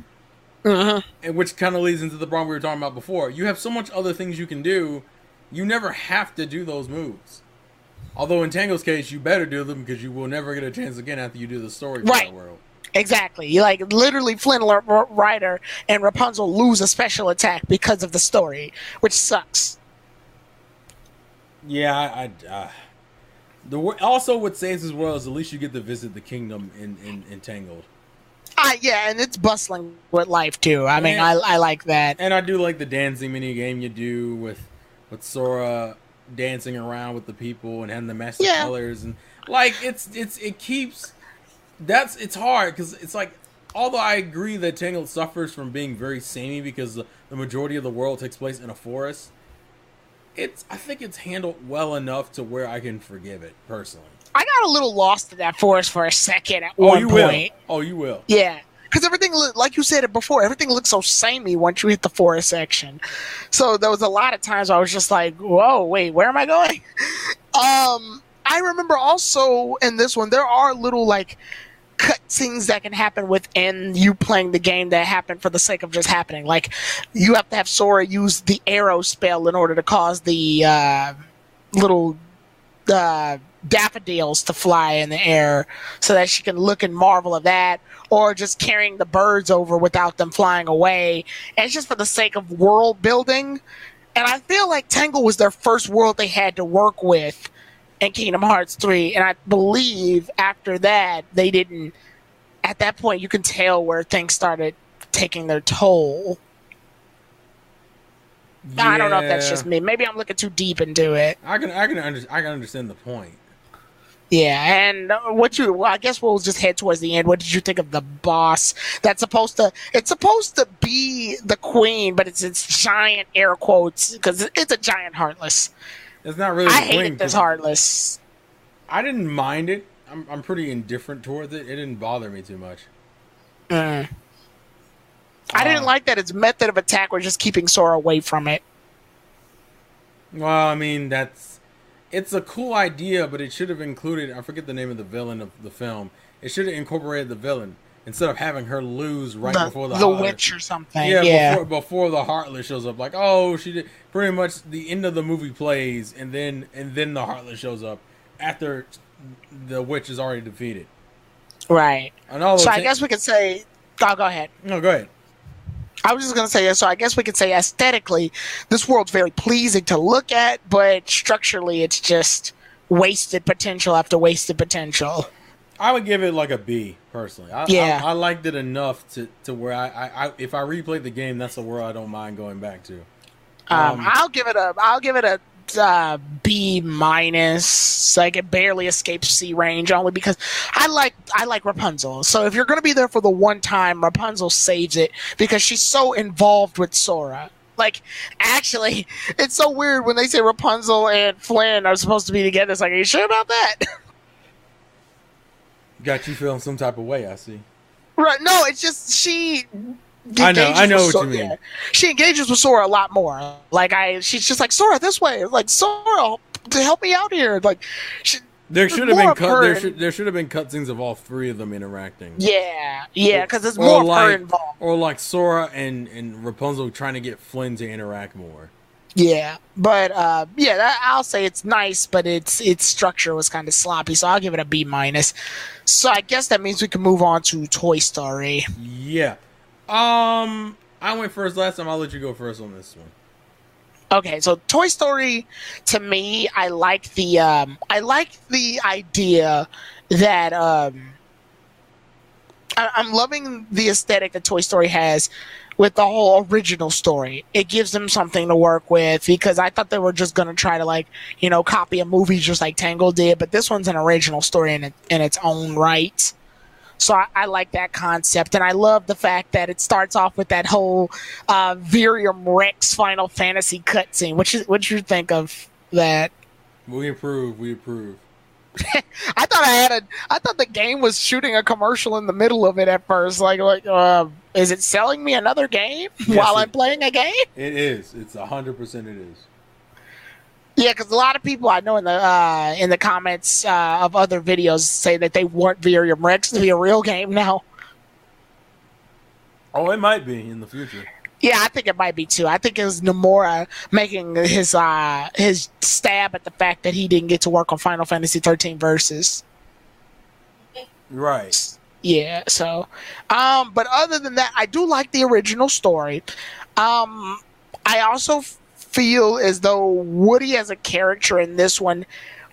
And which kind of leads into the problem we were talking about before. You have so much other things you can do, you never have to do those moves. Although in Tangled's case, you better do them because you will never get a chance again after you do the story for that world. Exactly. Like, literally, Flynn Rider and Rapunzel lose a special attack because of the story, which sucks. Yeah, also what saves this world is at least you get to visit the kingdom in Tangled. Yeah, and it's bustling with life, too. I mean, I like that. And I do like the dancing mini game you do with Sora dancing around with the people and having the master colors, and like it's hard because it's like, although I agree that Tangled suffers from being very samey because the majority of the world takes place in a forest, I think it's handled well enough to where I can forgive it personally. I got a little lost in that forest for a second at one point. You will. Yeah. Because everything, like you said it before, everything looks so samey once you hit the forest section. So there was a lot of times I was just like, whoa, wait, where am I going? I remember also in this one, there are little, like, cutscenes that can happen within you playing the game that happen for the sake of just happening. Like, you have to have Sora use the arrow spell in order to cause the little daffodils to fly in the air so that she can look and marvel at that, or just carrying the birds over without them flying away. And it's just for the sake of world building. And I feel like Tangle was their first world they had to work with in Kingdom Hearts 3, and I believe after that they didn't. At that point, you can tell where things started taking their toll. Yeah. I don't know if that's just me. Maybe I'm looking too deep into it. I can understand the point. Yeah, and I guess we'll just head towards the end. What did you think of the boss? It's supposed to be the queen, but it's giant air quotes because it's a giant Heartless. It's not really. I hated this Heartless. I didn't mind it. I'm pretty indifferent towards it. It didn't bother me too much. I didn't like that its method of attack was just keeping Sora away from it. Well, I mean, it's a cool idea, but it should have included, I forget the name of the villain of the film. It should have incorporated the villain instead of having her lose before the witch or something. Before the Heartless shows up. Like, oh, she did. Pretty much the end of the movie plays, and then the Heartless shows up after the witch is already defeated. Right. So I guess we could say, go ahead. No, go ahead. I was just going to say, so I guess we could say aesthetically, this world's very pleasing to look at, but structurally it's just wasted potential after wasted potential. I would give it like a B, personally. I liked it enough to where I if I replay the game, that's a world I don't mind going back to. I'll give it a B minus. Like, it barely escapes C range, only because I like Rapunzel. So if you're going to be there for the one time, Rapunzel saves it because she's so involved with Sora. Like, actually, it's so weird when they say Rapunzel and Flynn are supposed to be together. It's like, are you sure about that? Got you feeling some type of way, I see. Right? No, it's just she. I know what you mean. Yeah. She engages with Sora a lot more. Like, she's just like, Sora, this way. Like, Sora, to help me out here. Like, there should have been there should have been cutscenes of all three of them interacting. Yeah, because there's more of her involved. Or like Sora and Rapunzel trying to get Flynn to interact more. Yeah, but I'll say it's nice, but its structure was kind of sloppy, so I'll give it a B minus. So I guess that means we can move on to Toy Story. Yeah. I went first last time. I'll let you go first on this one. Okay, so Toy Story, to me, I like the idea that I'm loving the aesthetic that Toy Story has with the whole original story. It gives them something to work with, because I thought they were just going to try to copy a movie just like Tangle did, but this one's an original story in its own right. So I like that concept, and I love the fact that it starts off with that whole Virium Rex Final Fantasy cutscene. What you think of that? We approve. I thought the game was shooting a commercial in the middle of it at first. Like, is it selling me another game while I'm playing a game? It is. It's 100%. It is. Yeah, because a lot of people I know in the comments of other videos say that they want Virium Rex to be a real game now. Oh, it might be in the future. Yeah, I think it might be too. I think it was Nomura making his stab at the fact that he didn't get to work on Final Fantasy 13 Versus. Right. Yeah. So, but other than that, I do like the original story. I also feel as though Woody as a character in this one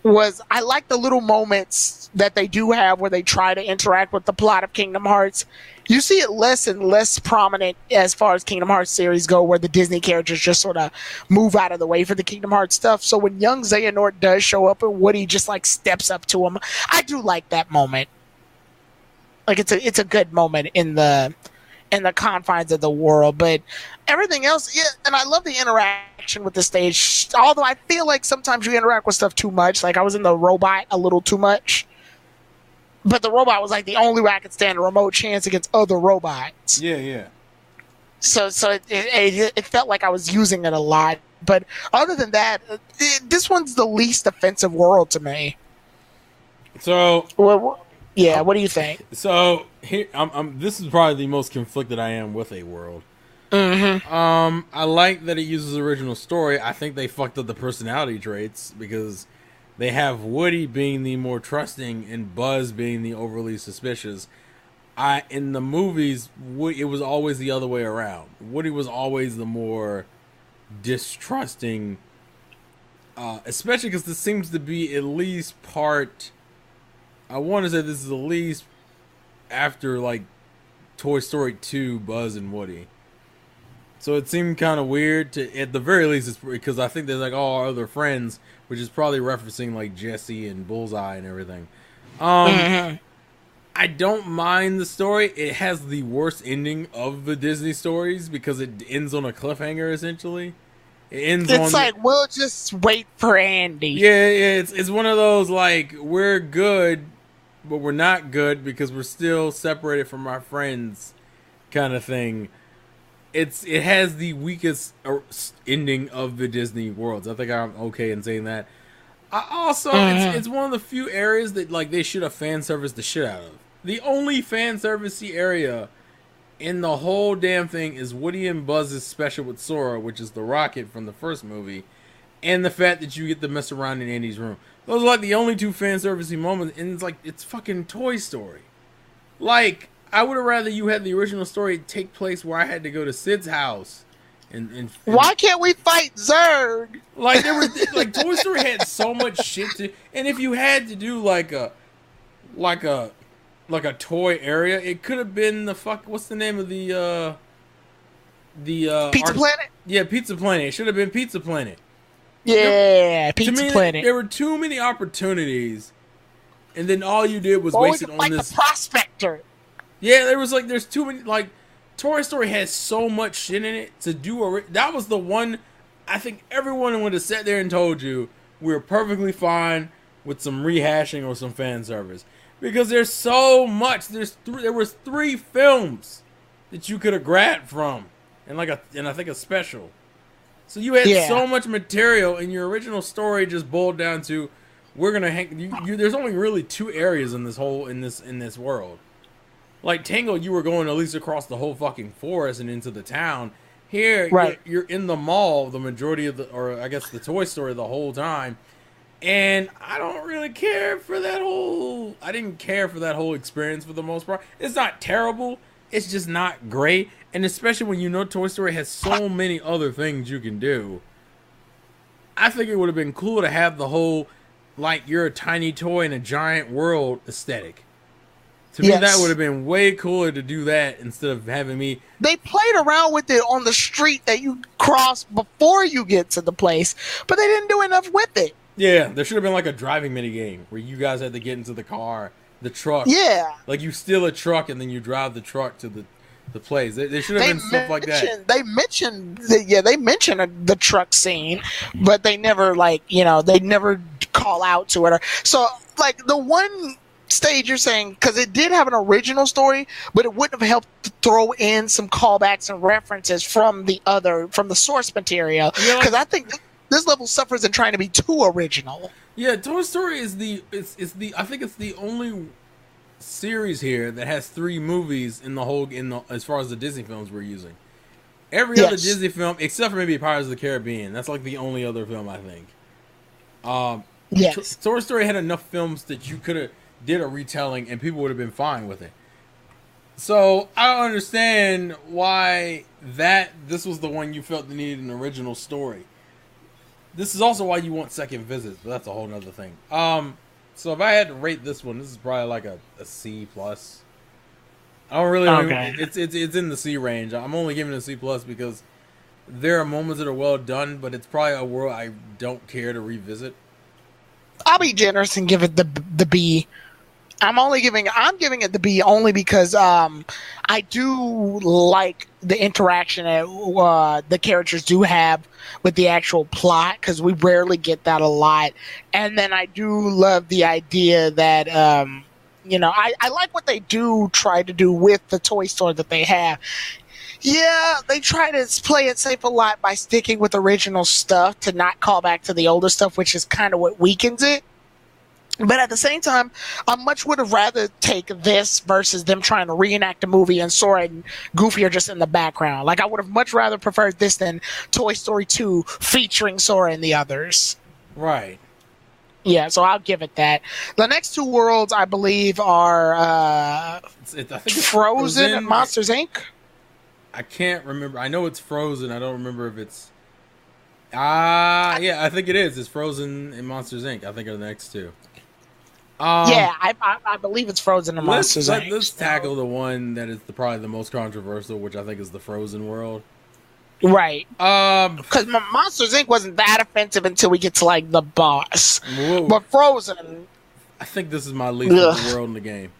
I like the little moments that they do have where they try to interact with the plot of Kingdom Hearts. You see it less and less prominent as far as Kingdom Hearts series go, where the Disney characters just sort of move out of the way for the Kingdom Hearts stuff. So when young Xehanort does show up and Woody just steps up to him, I do like that moment. Like, it's a good moment in the confines of the world, but everything else, yeah, and I love the interaction with the stage, although I feel like sometimes you interact with stuff too much. Like, I was in the robot a little too much, but the robot was the only way I could stand a remote chance against other robots. Yeah. So it felt like I was using it a lot, but other than that, this one's the least offensive world to me. So, Yeah, what do you think? So here, this is probably the most conflicted I am with a world. Mm-hmm. I like that it uses original story. I think they fucked up the personality traits because they have Woody being the more trusting and Buzz being the overly suspicious. In the movies, it was always the other way around. Woody was always the more distrusting, especially because this seems to be at least part. I want to say this is at least after like Toy Story 2, Buzz and Woody. So it seemed kind of weird to, at the very least, it's because I think there's like all our other friends, which is probably referencing like Jesse and Bullseye and everything. Mm-hmm. I don't mind the story. It has the worst ending of the Disney stories because it ends on a cliffhanger. Essentially, it ends. It's like we'll just wait for Andy. Yeah. It's one of those like we're good, but we're not good because we're still separated from our friends, kind of thing. It has the weakest ending of the Disney worlds. I think I'm okay in saying that. I also, it's one of the few areas that like they should have fan serviced the shit out of. The only fan servicey area in the whole damn thing is Woody and Buzz's special with Sora, which is the rocket from the first movie, and the fact that you get to mess around in Andy's room. Those are like the only two fan servicey moments, and it's like it's fucking Toy Story. Like, I would have rather you had the original story take place where I had to go to Sid's house. And why can't we fight Zurg? Like there was like Toy Story had so much shit to, and if you had to do like a toy area, it could have been the what's the name of the Pizza Planet? Yeah, Pizza Planet. It should have been Pizza Planet. Yeah, Pizza Planet. There were too many opportunities, and then all you did was waste it on this the Prospector. Yeah, there's too many like. Toy Story has so much shit in it to do. That was the one I think everyone would have sat there and told you we were perfectly fine with some rehashing or some fan service because there's so much. There was 3 films that you could have grabbed from and I think a special. So you had so much material, and your original story just boiled down to we're gonna hang. There's only really 2 areas in this world. Like Tangle, you were going at least across the whole fucking forest and into the town. Here, right. you're in the mall the majority of or I guess the Toy Story the whole time. And I don't really care for that whole... I didn't care for that whole experience for the most part. It's not terrible. It's just not great. And especially when you know Toy Story has so many other things you can do. I think it would have been cool to have the whole, like, you're a tiny toy in a giant world aesthetic. To me, that would have been way cooler to do that instead of having me... They played around with it on the street that you cross before you get to the place, but they didn't do enough with it. Yeah, there should have been like a driving mini game where you guys had to get into the car, the truck. Yeah. Like you steal a truck and then you drive the truck to the place. There should have been stuff like that. They mentioned the truck scene, but they never they never call out to it. So like the one stage you're saying, because it did have an original story, but it wouldn't have helped to throw in some callbacks and references from the source material. Because I think this level suffers in trying to be too original. Yeah, Toy Story is I think it's the only series here that has 3 movies as far as the Disney films we're using. Every other Disney film, except for maybe Pirates of the Caribbean, that's like the only other film I think. Yes, Toy Story had enough films that you could have did a retelling and people would have been fine with it. So I don't understand why this was the one you felt needed an original story. This is also why you want second visits, but that's a whole nother thing. So if I had to rate this one, this is probably like a C plus. I don't really. Okay. It's in the C range. I'm only giving it a C plus because there are moments that are well done, but it's probably a world I don't care to revisit. I'll be generous and give it the B. I'm giving it the B only because I do like the interaction that the characters do have with the actual plot, because we rarely get that a lot. And then I do love the idea that I like what they do try to do with the toy store that they have. Yeah, they try to play it safe a lot by sticking with original stuff to not call back to the older stuff, which is kind of what weakens it. But at the same time, I much would have rather take this versus them trying to reenact a movie and Sora and Goofy are just in the background. Like I would have much rather preferred this than Toy Story 2 featuring Sora and the others. Right. Yeah, so I'll give it that. The next two worlds, I believe, are I think it's Frozen and Monsters Inc. I can't remember. I know it's Frozen. I don't remember if it's. Yeah, I think it is. It's Frozen and Monsters Inc. I think are the next two. Yeah, I believe it's Frozen and Monsters Inc. Let's tackle the one that is probably the most controversial, which I think is the Frozen world. Right. Because Monsters Inc. wasn't that offensive until we get to like the boss. Whoa. But Frozen, I think this is my least favorite world in the game.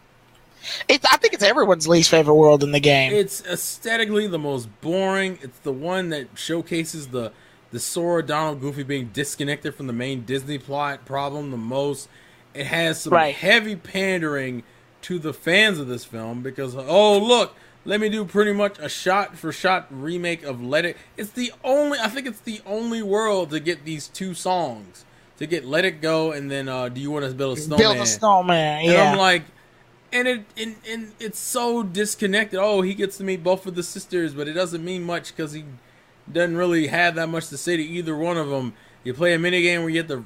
I think it's everyone's least favorite world in the game. It's aesthetically the most boring. It's the one that showcases the Sora, Donald, Goofy being disconnected from the main Disney plot problem the most. It has some heavy pandering to the fans of this film because, oh, look, let me do pretty much a shot-for-shot remake of Let It. I think it's the only world to get these two songs. To get Let It Go and then Do You Want to Build a Snowman? Build a Snowman, yeah. And I'm like, and it's so disconnected. Oh, he gets to meet both of the sisters, but it doesn't mean much because he doesn't really have that much to say to either one of them. You play a minigame where you have to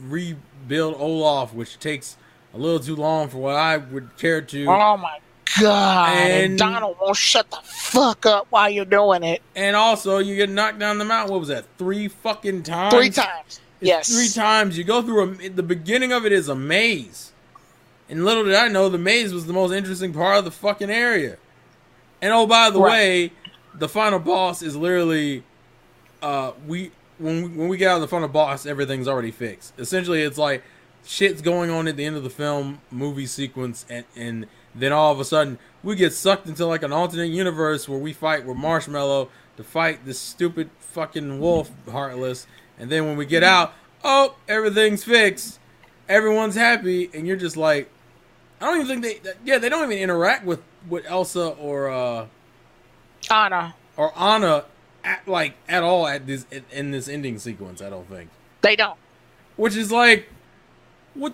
rebuild Olaf, which takes a little too long for what I would care to. Oh my God! And Donald won't shut the fuck up while you're doing it. And also, you get knocked down the mountain. What was that? 3 fucking times. 3 times. Yes. 3 times. You go through the beginning of it is a maze, and little did I know the maze was the most interesting part of the fucking area. And oh, by the way, the final boss is literally, when we get out of the final boss, everything's already fixed. Essentially, it's like shit's going on at the end of the film movie sequence, and then all of a sudden we get sucked into like an alternate universe where we fight with Marshmallow to fight this stupid fucking wolf Heartless, and then when we get out, oh, everything's fixed, everyone's happy, and you're just like, I don't even think they don't even interact with Elsa or Anna at all in this ending sequence. I don't think they don't. Which is like, what?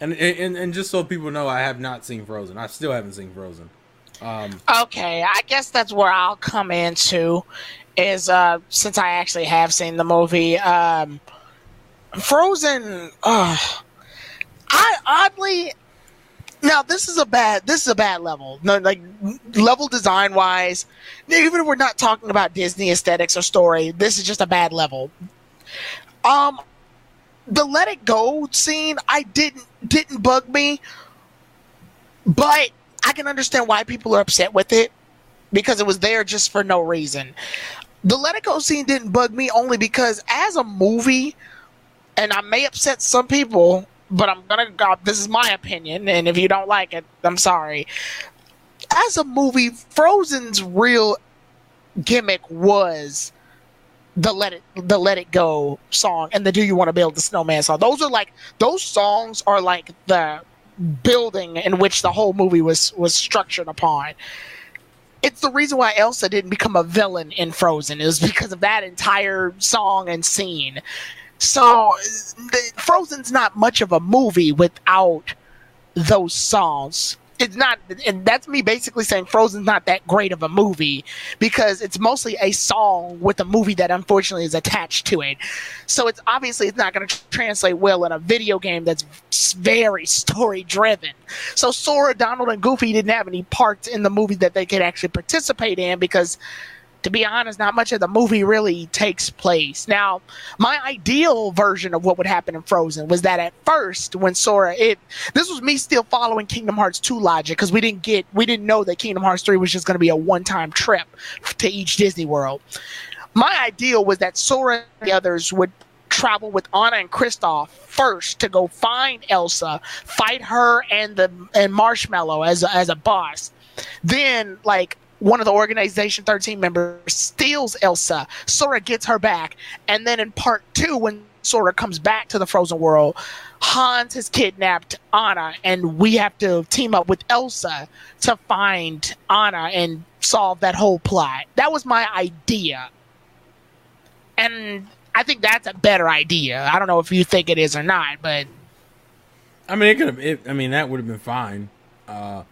And just so people know, I have not seen Frozen. I still haven't seen Frozen. Okay, I guess that's where I'll come into, is since I actually have seen the movie. Frozen. I oddly. Now this is a bad level. No, like level design wise, even if we're not talking about Disney aesthetics or story, this is just a bad level. The Let It Go scene, I didn't bug me, but I can understand why people are upset with it because it was there just for no reason. The Let It Go scene didn't bug me only because as a movie, and I may upset some people, but this is my opinion, and if you don't like it, I'm sorry. As a movie, Frozen's real gimmick was the Let It Go song and the Do You Want to Build the Snowman song. Those songs are like the building in which the whole movie was structured upon. It's the reason why Elsa didn't become a villain in Frozen. It was because of that entire song and scene. So, Frozen's not much of a movie without those songs. It's not, and that's me basically saying Frozen's not that great of a movie because it's mostly a song with a movie that unfortunately is attached to it. So it's not going to translate well in a video game that's very story driven. So Sora, Donald, and Goofy didn't have any parts in the movie that they could actually participate in because, to be honest, not much of the movie really takes place. Now, my ideal version of what would happen in Frozen was that at first, when Sora, this was me still following Kingdom Hearts 2 logic because we didn't know that Kingdom Hearts 3 was just going to be a one-time trip to each Disney World. My ideal was that Sora and the others would travel with Anna and Kristoff first to go find Elsa, fight her and Marshmallow as a boss. Then, like, one of the Organization 13 members steals Elsa. Sora gets her back. And then in part 2, when Sora comes back to the Frozen world, Hans has kidnapped Anna, and we have to team up with Elsa to find Anna and solve that whole plot. That was my idea. And I think that's a better idea. I don't know if you think it is or not, but I mean, it could have. I mean, that would have been fine. yeah,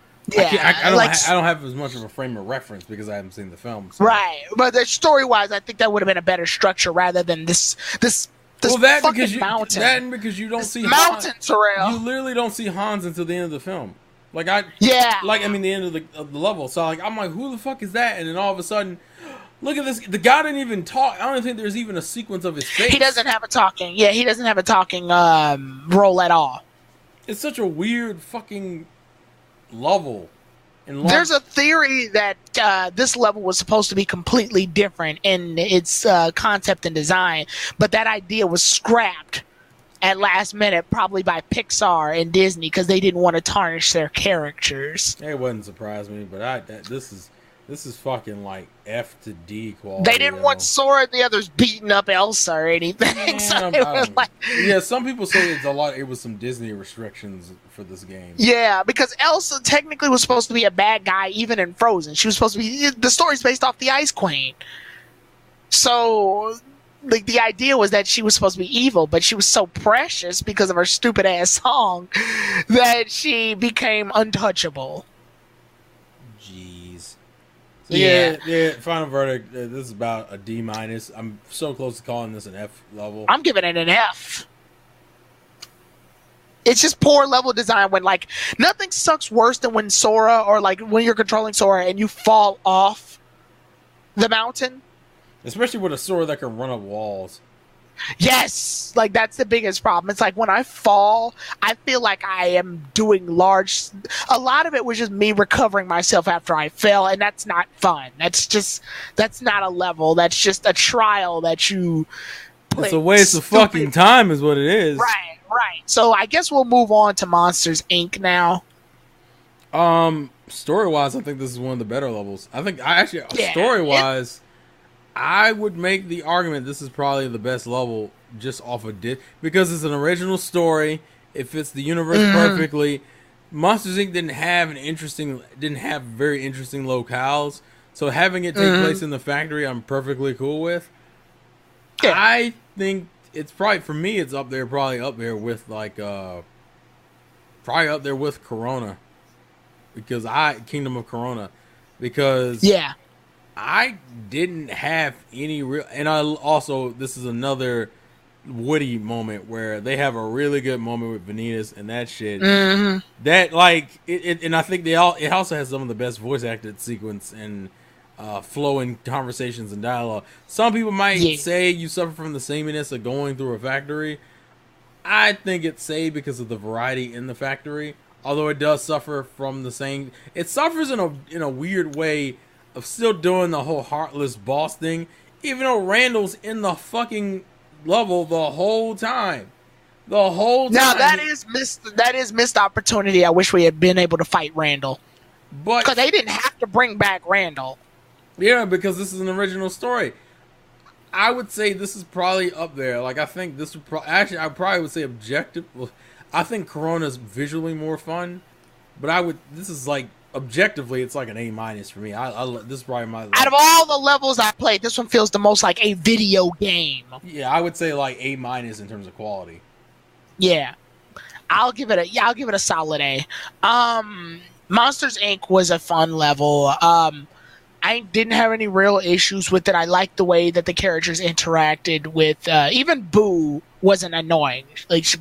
I don't have as much of a frame of reference because I haven't seen the film. So. Right, but the story-wise, I think that would have been a better structure rather than this well, that fucking because mountain. That because you don't see mountain, Hans, Terrell. You literally don't see Hans until the end of the film. Like the end of the level. So like I'm like, who the fuck is that? And then all of a sudden, look at this. The guy didn't even talk. I don't think there's even a sequence of his face. He doesn't have a talking. Yeah, he doesn't have a talking role at all. It's such a weird fucking level. There's a theory that this level was supposed to be completely different in its concept and design, but that idea was scrapped at last minute, probably by Pixar and Disney, because they didn't want to tarnish their characters. It wouldn't surprise me, but this is fucking like F to D quality. They didn't want Sora and the others beating up Elsa or anything. Yeah, some people say it was some Disney restrictions for this game. Yeah, because Elsa technically was supposed to be a bad guy even in Frozen. She was supposed to be, the story's based off the Ice Queen. So the idea was that she was supposed to be evil, but she was so precious because of her stupid ass song that she became untouchable. So yeah. Final verdict. This is about a D-. I'm so close to calling this an F level. I'm giving it an F. It's just poor level design when like nothing sucks worse than when Sora or like when you're controlling Sora and you fall off the mountain. Especially with a Sora that can run up walls. Yes, like that's the biggest problem. It's like when I fall, I feel like I am doing large. A lot of it was just me recovering myself after I fell, and that's not fun. That's not a level. That's just a trial that you. It's a waste of fucking time, is what it is. Right. So I guess we'll move on to Monsters Inc. now. Story-wise, I think this is one of the better levels. Story-wise. I would make the argument this is probably the best level just off of because it's an original story. It fits the universe perfectly. Monsters Inc. didn't have very interesting locales, so having it take place in the factory, I'm perfectly cool with. Yeah. I think it's probably for me. It's probably up there with like probably up there with Corona because Kingdom of Corona because I didn't have any real, and this is another Woody moment where they have a really good moment with Vanitas and that shit. That like it, and I think it also has some of the best voice acted sequence and flowing conversations and dialogue. Some people might say you suffer from the sameness of going through a factory. I think it's saved because of the variety in the factory. Although it does suffer from the same, it suffers in a weird way of still doing the whole heartless boss thing, even though Randall's in the fucking level the whole time. Now that is missed opportunity. I wish we had been able to fight Randall, but because they didn't have to bring back Randall. Yeah, because this is an original story. I would say this is probably up there. Like I think this would I probably would say objective. Well, I think Corona's visually more fun, but this is like. Objectively, it's like an A- for me. This is probably my. Out of all the levels I played, this one feels the most like a video game. Yeah, I would say like A- in terms of quality. Yeah, I'll give it a solid A. Monsters Inc. was a fun level. I didn't have any real issues with it. I liked the way that the characters interacted with. Even Boo wasn't annoying.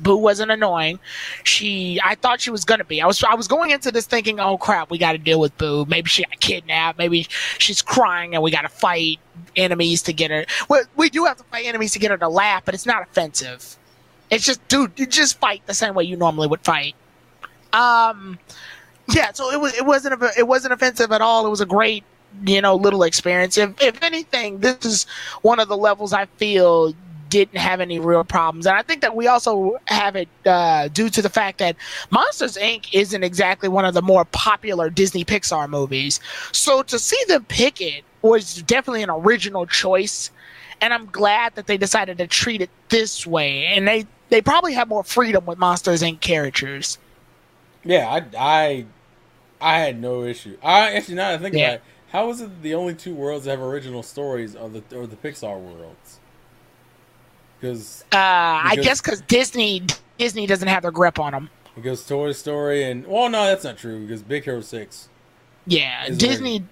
Boo wasn't annoying. I thought she was gonna be. I was going into this thinking, oh crap, we got to deal with Boo. Maybe she got kidnapped. Maybe she's crying, and we got to fight enemies to get her. Well, we do have to fight enemies to get her to laugh, but it's not offensive. It's just, dude, you just fight the same way you normally would fight. Yeah. So it wasn't offensive at all. It was a great. Little experience. If anything, this is one of the levels I feel didn't have any real problems. And I think that we also have it due to the fact that Monsters Inc. isn't exactly one of the more popular Disney Pixar movies. So to see them pick it was definitely an original choice. And I'm glad that they decided to treat it this way. And they probably have more freedom with Monsters Inc. characters. Yeah, I had no issue. Actually, now that I think about it, how is it the only two worlds that have original stories are the Pixar worlds? I guess because Disney doesn't have their grip on them. Because Toy Story and well, no, that's not true because Big Hero 6. Yeah, Disney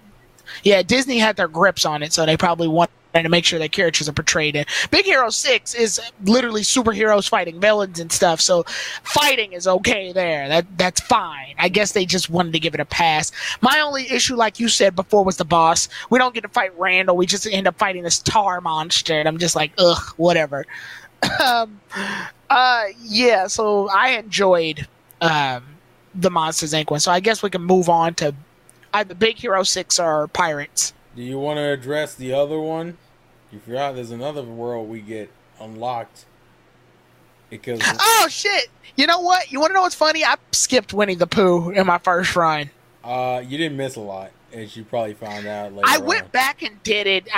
had their grips on it, so they probably wanted to make sure their characters are portrayed in. Big Hero 6 is literally superheroes fighting villains and stuff, so fighting is okay there. That's fine. I guess they just wanted to give it a pass. My only issue, like you said before, was the boss. We don't get to fight Randall. We just end up fighting this tar monster, and I'm just like, ugh, whatever. Yeah, so I enjoyed the Monsters Inc. one, so I guess we can move on to either Big Hero 6 or Pirates. Do you want to address the other one? You forgot there's another world we get unlocked. Because oh, shit! You know what? You want to know what's funny? I skipped Winnie the Pooh in my first run. You didn't miss a lot, as you probably found out later I went back and did it.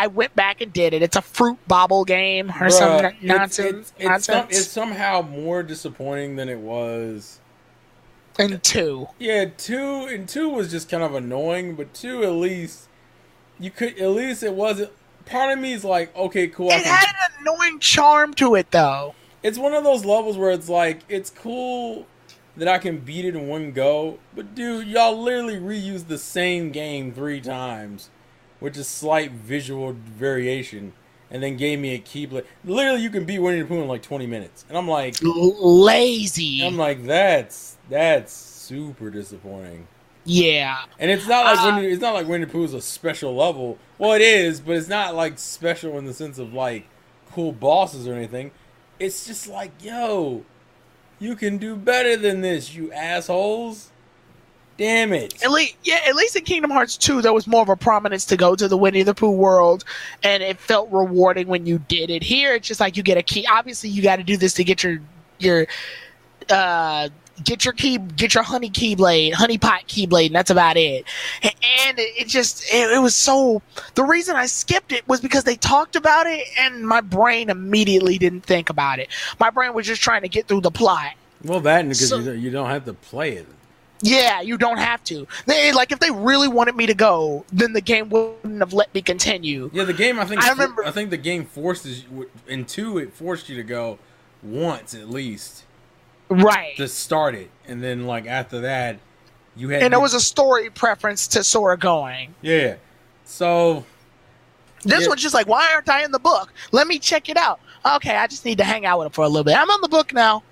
It's a fruit bobble game or some nonsense. It's somehow more disappointing than it was in 2. Yeah, 2 was just kind of annoying, but 2 at least it wasn't. Part of me is like, okay, cool. It had an annoying charm to it, though. It's one of those levels where it's like, it's cool that I can beat it in one go, but dude, y'all literally reused the same game 3 times, which is slight visual variation, and then gave me a Keyblade. Literally, you can beat Winnie the Pooh in like 20 minutes, and I'm like, lazy. I'm like, that's super disappointing. Yeah, and it's not like Winnie the Pooh is a special level. Well, it is, but it's not like special in the sense of like cool bosses or anything. It's just like, yo, you can do better than this, you assholes. Damn it. At least in Kingdom Hearts 2, there was more of a prominence to go to the Winnie the Pooh world, and it felt rewarding when you did it. Here, it's just like you get a key. Obviously, you got to do this to get your honey pot keyblade, and that's about it. And it was so. The reason I skipped it was because they talked about it, and my brain immediately didn't think about it. My brain was just trying to get through the plot. Well, because you don't have to play it. Yeah, you don't have to. If they really wanted me to go, then the game wouldn't have let me continue. Yeah, the game. I think the game forces you, in 2. It forced you to go once at least. Right. To start it, and then like after that, you had. And there was a story preference to Sora going. Yeah. So. This one's just like, why aren't I in the book? Let me check it out. Okay, I just need to hang out with him for a little bit. I'm on the book now.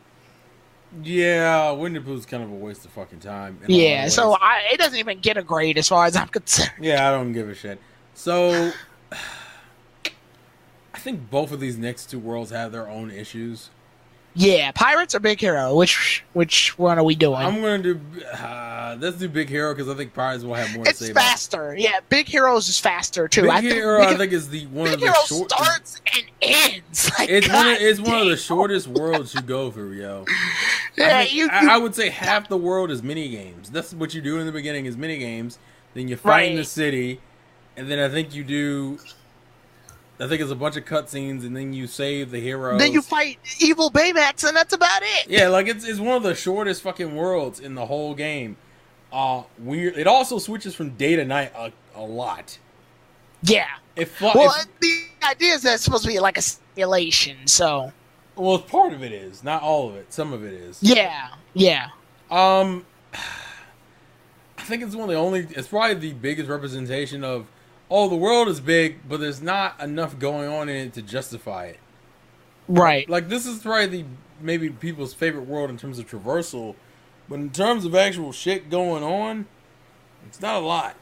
Yeah, Winnie the Pooh's kind of a waste of fucking time. Yeah, so it doesn't even get a grade as far as I'm concerned. Yeah, I don't give a shit. So, I think both of these next 2 worlds have their own issues. Yeah, Pirates or Big Hero? Which one are we doing? I'm gonna do. Let's do Big Hero because I think Pirates will have more to say. It's faster. Yeah, Big Heroes is faster too. Big Hero, I think, is one of the short. Big Hero starts and ends. Like, it's one of the shortest worlds you go through, yo. Yeah, I would say half the world is mini games. That's what you do in the beginning is mini games. Then you fight in the city, and then I think it's a bunch of cutscenes, and then you save the heroes. Then you fight evil Baymax, and that's about it. Yeah, like it's one of the shortest fucking worlds in the whole game. Weird. It also switches from day to night a lot. Yeah. The idea is that it's supposed to be like a simulation, so. Well, part of it is, not all of it. Some of it is. Yeah. Yeah. I think it's it's probably the biggest representation of. Oh, the world is big, but there's not enough going on in it to justify it. Right. Like, this is probably maybe people's favorite world in terms of traversal, but in terms of actual shit going on, it's not a lot.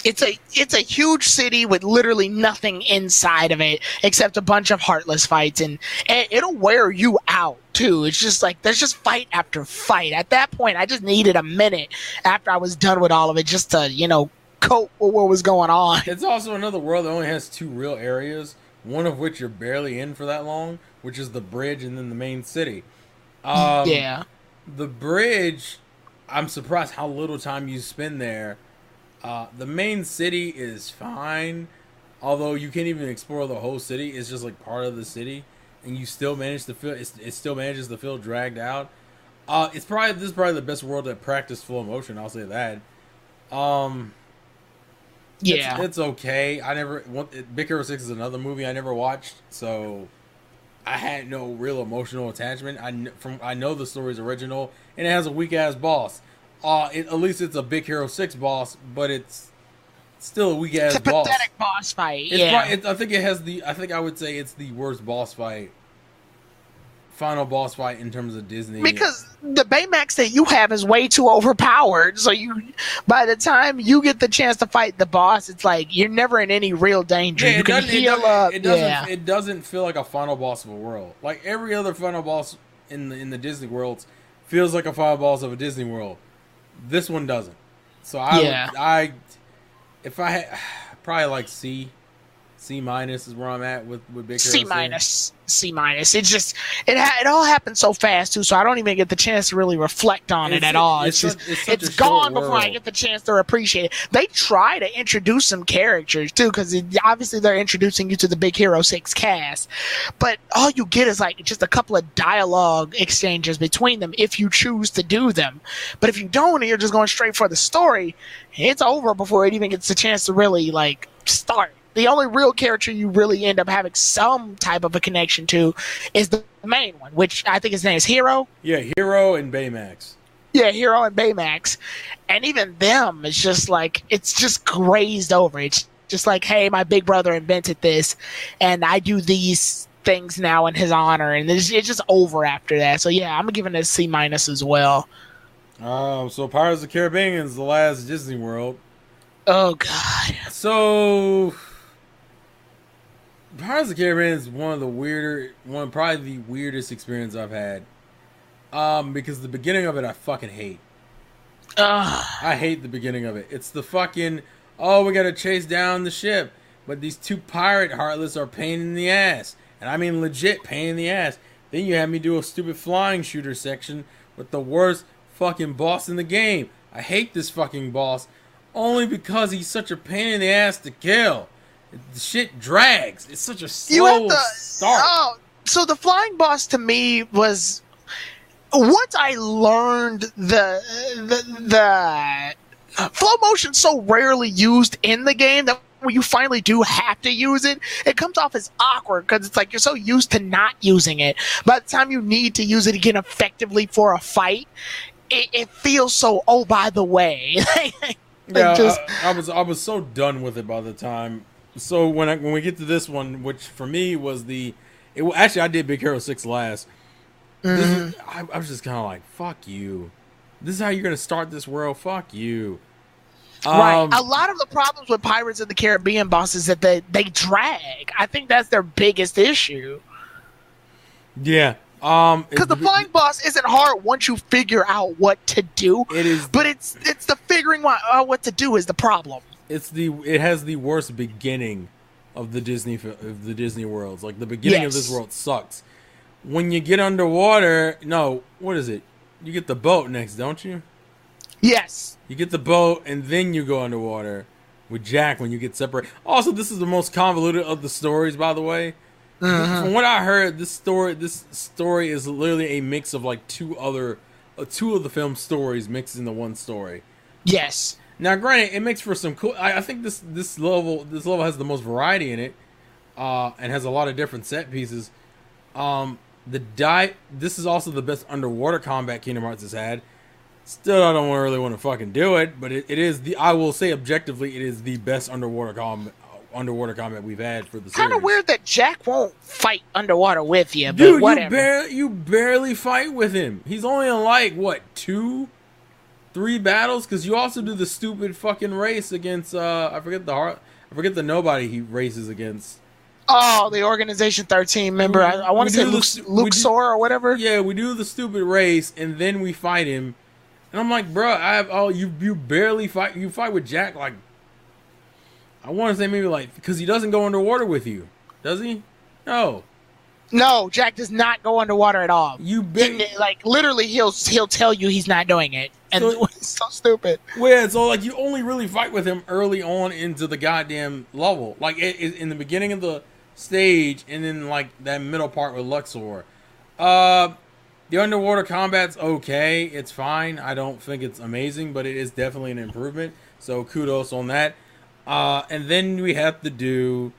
It's a huge city with literally nothing inside of it except a bunch of heartless fights, and it'll wear you out too. It's just like there's just fight after fight. At that point, I just needed a minute after I was done with all of it just to cope with what was going on. It's also another world that only has 2 real areas, one of which you're barely in for that long, which is the bridge and then the main city. Yeah. The bridge, I'm surprised how little time you spend there. The main city is fine, although you can't even explore the whole city. It's just like part of the city, and you still manage to feel it still manages to feel dragged out. This is probably the best world that practiced full motion. I'll say that. Yeah, it's okay. Big Hero 6 is another movie I never watched, so I had no real emotional attachment. I know the story's original, and it has a weak ass boss. At least it's a Big Hero 6 boss, but it's still a weak It's ass a boss. pathetic boss fight. It's Yeah. I think it has the. I think I would say it's the worst boss fight, final boss fight in terms of Disney. Because the Baymax that you have is way too overpowered. So by the time you get the chance to fight the boss, it's like you're never in any real danger. Yeah, you can heal up. It doesn't feel like a final boss of a world. Like every other final boss in the Disney worlds feels like a final boss of a Disney world. This one doesn't. So if I had probably like C minus is where I'm at with Big Hero 6. C minus. It's just it all happened so fast too, so I don't even get the chance to really reflect on it at all. It's gone before I get the chance to appreciate it. They try to introduce some characters too, because obviously they're introducing you to the Big Hero 6 cast, but all you get is like just a couple of dialogue exchanges between them if you choose to do them. But if you don't, and you're just going straight for the story, it's over before it even gets the chance to really like start. The only real character you really end up having some type of a connection to is the main one, which I think his name is Hero. Yeah, Hero and Baymax. Yeah, Hero and Baymax. And even them, it's just like, it's just grazed over. It's just like, hey, my big brother invented this, and I do these things now in his honor, and it's just over after that. So yeah, I'm giving it a C minus as well. So Pirates of the Caribbean is the last Disney World. Oh, God. So Pirates of the Caribbean is probably the weirdest experience I've had. Because the beginning of it I fucking hate. I hate the beginning of it. It's the fucking, we gotta chase down the ship, but these two pirate heartless are pain in the ass, and I mean legit pain in the ass. Then you have me do a stupid flying shooter section with the worst fucking boss in the game. I hate this fucking boss only because he's such a pain in the ass to kill. The shit drags. It's such a slow start. So the flying boss to me was, once I learned the flow motion so rarely used in the game that when you finally do have to use it, it comes off as awkward because it's like you're so used to not using it. By the time you need to use it again effectively for a fight, it feels so, oh, by the way. I was so done with it by the time. So when we get to this one, which for me was actually I did Big Hero 6 last. I was just kind of like, fuck you. This is how you're gonna start this world. Fuck you. Right. A lot of the problems with Pirates of the Caribbean bosses is that they drag. I think that's their biggest issue. Yeah. Because the flying boss isn't hard once you figure out what to do. It is, but it's the figuring out what to do is the problem. It has the worst beginning of the Disney worlds. Like the beginning of this world sucks. When you get underwater, what is it? You get the boat next, don't you? Yes. You get the boat and then you go underwater with Jack when you get separated. Also, this is the most convoluted of the stories, by the way. From what I heard, this story is literally a mix of like two of the film stories mixed into one story. Yes. Now, granted, it makes for some cool. I think this level has the most variety in it, and has a lot of different set pieces. This is also the best underwater combat Kingdom Hearts has had. Still, I don't really want to fucking do it, but it is I will say objectively, it is the best underwater combat we've had for the series. Kind of weird that Jack won't fight underwater with you, but dude, whatever. You barely fight with him. He's only in like what 2-3 battles, because you also do the stupid fucking race against I forget the nobody he races against. Oh, the Organization 13 member. I want to say Luxor or whatever. Yeah, we do the stupid race and then we fight him, and I'm like, bro, you barely fight. You fight with Jack like, I want to say maybe like, because he doesn't go underwater with you, does he? No, Jack does not go underwater at all. Like literally, he'll tell you he's not doing it, and it's so stupid. Well, so like you only really fight with him early on into the goddamn level, like in the beginning of the stage, and then like that middle part with Luxor. The underwater combat's okay, it's fine. I don't think it's amazing, but it is definitely an improvement. So kudos on that. And then we have to do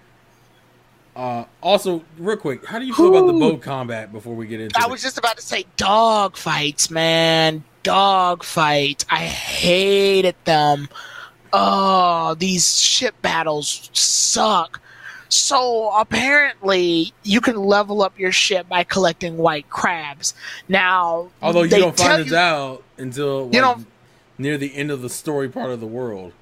Also, real quick, how do you feel about the boat combat before we get into I it? was just about to say dog fights, man. Dog fights. I hated them. Oh, these ship battles suck. So apparently, you can level up your ship by collecting white crabs. Now, Although you they don't tell find it out until you like know, near the end of the story part of the world.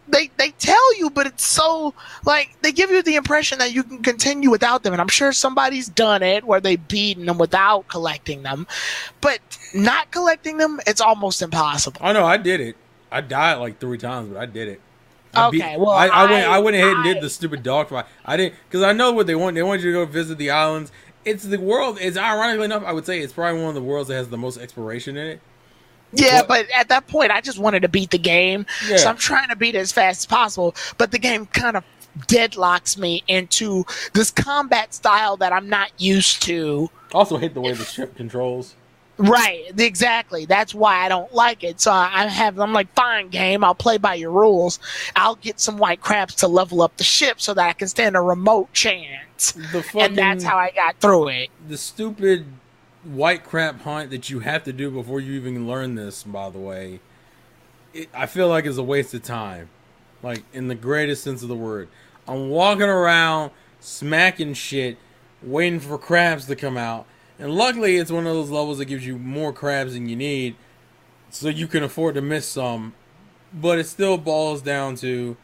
they tell you, but it's so like they give you the impression that you can continue without them. And I'm sure somebody's done it where they've beaten them without collecting them, but not collecting them, it's almost impossible. Oh no, I did it. I died like 3 times, but I did it. Okay, well, I went ahead and did the stupid dog fight. I didn't because I know what they want. They want you to go visit the islands. It's the world. It's ironically enough, I would say it's probably one of the worlds that has the most exploration in it. Yeah, but at that point, I just wanted to beat the game, Yeah. so I'm trying to beat it as fast as possible. But the game kind of deadlocks me into this combat style that I'm not used to. Also hate the way the ship controls. Right, exactly. That's why I don't like it. So I'm like, fine, game. I'll play by your rules. I'll get some white crabs to level up the ship so that I can stand a remote chance. And that's how I got through it. The stupid white crab hunt that you have to do before you even learn this, by the way, I feel like is a waste of time. Like, in the greatest sense of the word. I'm walking around, smacking shit, waiting for crabs to come out. And luckily, it's one of those levels that gives you more crabs than you need, so you can afford to miss some. But it still boils down to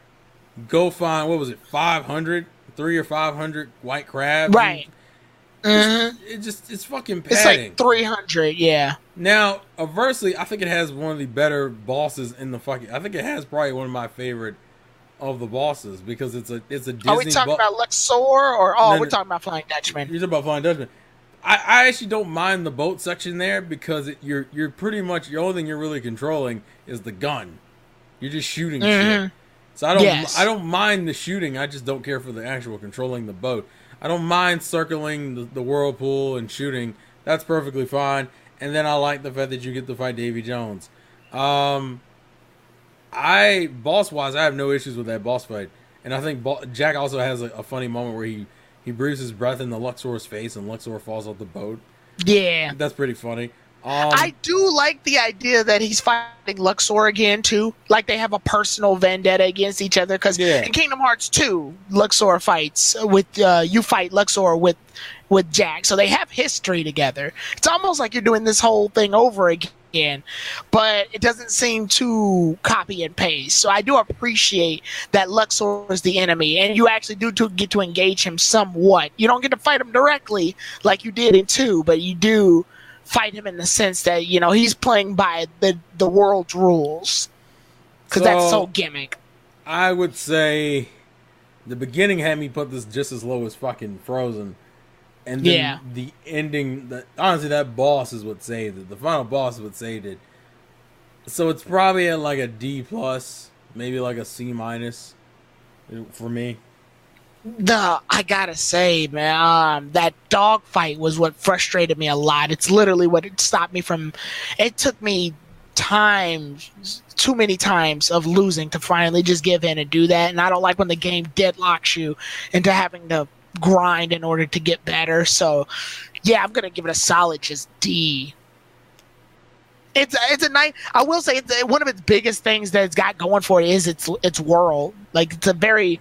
go find, what was it, 500? 300 or 500 white crabs? Right. It's fucking padding. It's like 300, yeah. Now, adversely, I think it has one of the better bosses in the fucking. I think it has probably one of my favorite of the bosses because it's a Disney. Are we talking about Luxor or we're talking about Flying Dutchman? You're talking about Flying Dutchman. I actually don't mind the boat section there because you're pretty much the only thing you're really controlling is the gun. You're just shooting shit. So I don't mind the shooting. I just don't care for the actual controlling the boat. I don't mind circling the whirlpool and shooting. That's perfectly fine. And then I like the fact that you get to fight Davy Jones. Boss wise, I have no issues with that boss fight. And I think Jack also has a funny moment where he breathes his breath in the Luxor's face and Luxor falls off the boat. Yeah. That's pretty funny. I do like the idea that he's fighting Luxor again, too. Like, they have a personal vendetta against each other. Because in Kingdom Hearts 2, Luxor fights with, you fight Luxor with Jack. So they have history together. It's almost like you're doing this whole thing over again. But it doesn't seem too copy and paste. So I do appreciate that Luxor is the enemy. And you actually do get to engage him somewhat. You don't get to fight him directly like you did in 2, but you do fight him in the sense that, you know, he's playing by the world's rules. Because that's so gimmick. I would say the beginning had me put this just as low as fucking Frozen. And then the ending, honestly, that boss is what saved it. The final boss is what saved it. So it's probably at like a D+, maybe like a C- for me. I gotta say, man, that dog fight was what frustrated me a lot. It's literally what it stopped me from. It took me too many times of losing to finally just give in and do that. And I don't like when the game deadlocks you into having to grind in order to get better. So, yeah, I'm gonna give it a solid just D. It's a nice. I will say one of its biggest things that it's got going for it is its world. Like, it's a very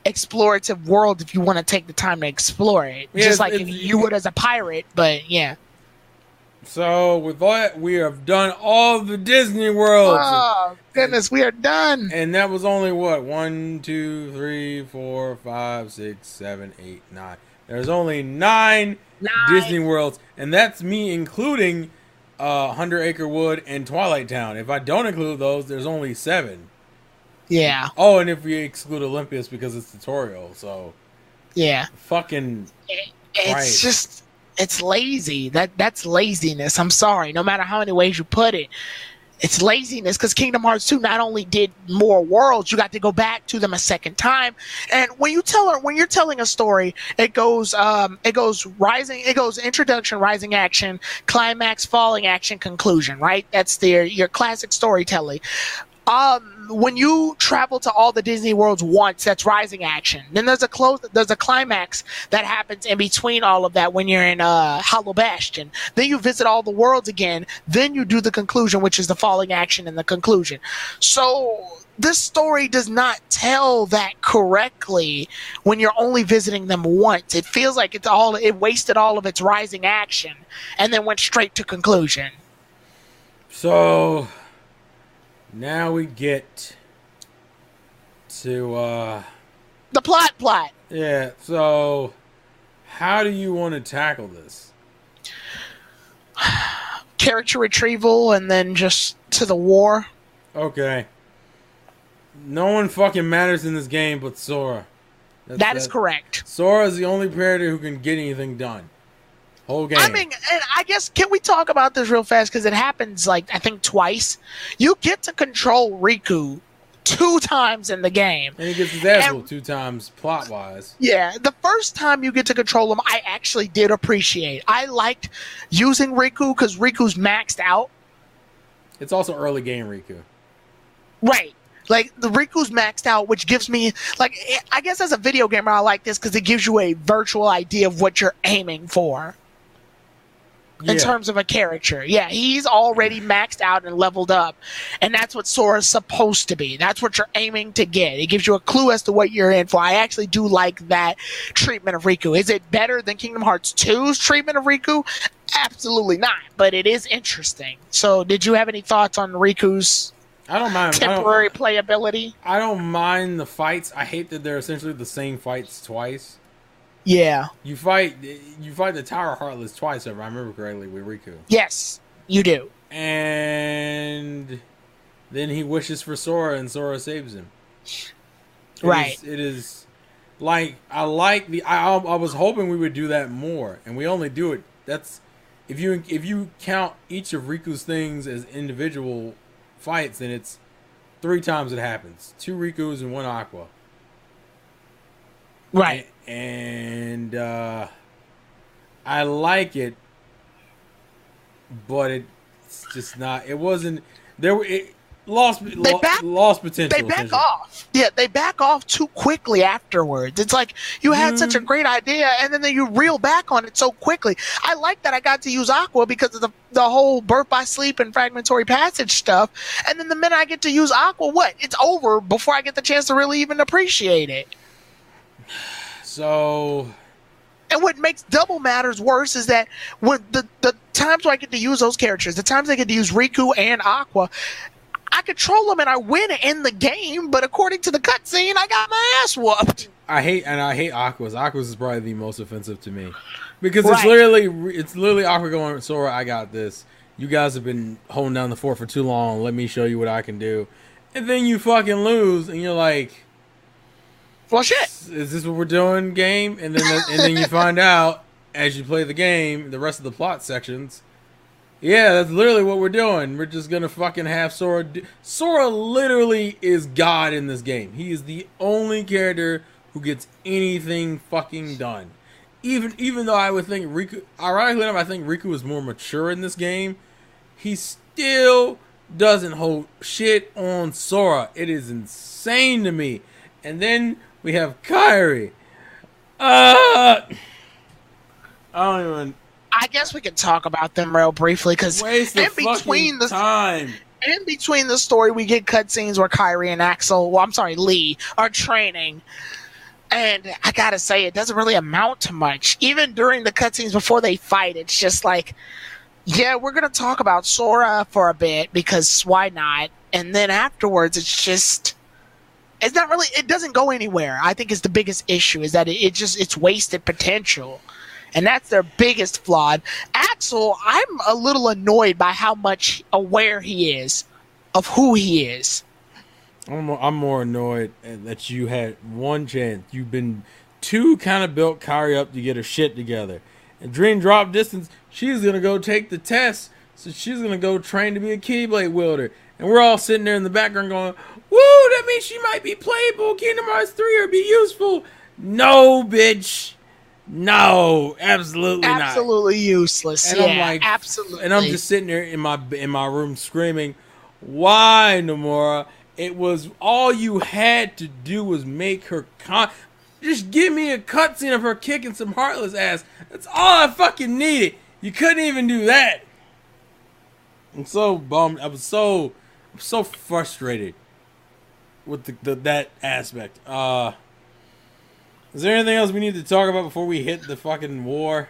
explorative world if you want to take the time to explore it. Yeah, just like if you would as a pirate, but yeah. So with that, we have done all the Disney worlds. Oh goodness, we are done. And that was only what 1, 2, 3, 4, 5, 6, 7, 8, 9. There's only 9 Disney worlds, and that's me including 100 Acre Wood and Twilight Town. If I don't include those, there's only 7. Yeah. Oh, and if we exclude Olympus because it's tutorial, so yeah. Fucking. It's just. It's lazy. That's laziness. I'm sorry. No matter how many ways you put it, it's laziness. Because Kingdom Hearts 2 not only did more worlds, you got to go back to them a second time. And when you're telling a story, it goes introduction, rising action, climax, falling action, conclusion. Right? That's your classic storytelling. When you travel to all the Disney worlds once, that's rising action. Then there's a climax that happens in between all of that when you're in Hollow Bastion. Then you visit all the worlds again. Then you do the conclusion, which is the falling action and the conclusion. So this story does not tell that correctly when you're only visiting them once. It feels like it wasted all of its rising action and then went straight to conclusion. So now we get to the plot. Yeah, so how do you want to tackle this? Character retrieval and then just to the war. Okay. No one fucking matters in this game but Sora. That is correct. Sora is the only character who can get anything done. Whole game. I mean, and I guess, can we talk about this real fast? Because it happens, I think twice. You get to control Riku 2 times in the game. And he gets his ass whooped 2 times, plot-wise. Yeah, the first time you get to control him, I actually did appreciate. I liked using Riku because Riku's maxed out. It's also early game Riku. Right. The Riku's maxed out, which gives me, I guess as a video gamer, I like this because it gives you a virtual idea of what you're aiming for. In terms of a character. Yeah, he's already maxed out and leveled up. And that's what Sora's supposed to be. That's what you're aiming to get. It gives you a clue as to what you're in for. I actually do like that treatment of Riku. Is it better than Kingdom Hearts 2's treatment of Riku? Absolutely not. But it is interesting. So, did you have any thoughts on Riku's temporary playability? I don't mind the fights. I hate that they're essentially the same fights twice. Yeah. You fight the Tower Heartless twice, if I remember correctly, with Riku. Yes, you do. And then he wishes for Sora, and Sora saves him. Right. It is I was hoping we would do that more, and we only do it. That's if you count each of Riku's things as individual fights, then it's 3 times it happens. 2 Rikus and 1 Aqua. Right. And I like it, but it's just not. It wasn't there. It lost potential. They back off. Yeah, they back off too quickly afterwards. It's like you had such a great idea, and then you reel back on it so quickly. I like that I got to use Aqua because of the whole birth by sleep and fragmentary passage stuff. And then the minute I get to use Aqua, it's over before I get the chance to really even appreciate it. So, and what makes double matters worse is that when the times where I get to use those characters, the times I get to use Riku and Aqua, I control them and I win in the game, but according to the cutscene, I got my ass whooped. I hate Aqua's. Aqua's is probably the most offensive to me because it's literally Aqua going, Sora, I got this. You guys have been holding down the fort for too long. Let me show you what I can do. And then you fucking lose, and you're like, well, shit. Is this what we're doing, game? And then you find out as you play the game, the rest of the plot sections. Yeah, that's literally what we're doing. We're just gonna fucking have Sora. Sora literally is God in this game. He is the only character who gets anything fucking done. Even though I would think Riku, ironically enough, I think Riku is more mature in this game. He still doesn't hold shit on Sora. It is insane to me. And then we have Kairi. I guess we can talk about them real briefly because in between the story, we get cutscenes where Kairi and Lee are training, and I gotta say, it doesn't really amount to much. Even during the cutscenes before they fight, it's just like, yeah, we're gonna talk about Sora for a bit because why not? And then afterwards, it's not really, it doesn't go anywhere. I think is the biggest issue is that it's wasted potential. And that's their biggest flaw. Axel, I'm a little annoyed by how much aware he is of who he is. I'm more annoyed that you had one chance. You've been too kind of built Kairi up to get her shit together. And Dream Drop Distance, she's going to go take the test. So she's going to go train to be a Keyblade wielder. And we're all sitting there in the background going, woo, that means she might be playable. Kingdom Hearts 3 or be useful. No, bitch. No, absolutely not. Absolutely useless. And I'm like, absolutely. And I'm just sitting there in my room screaming, Why, Nomura? It was all you had to do was make her just give me a cutscene of her kicking some Heartless ass. That's all I fucking needed. You couldn't even do that. I'm so bummed. I'm so frustrated with that aspect. Is there anything else we need to talk about before we hit the fucking war?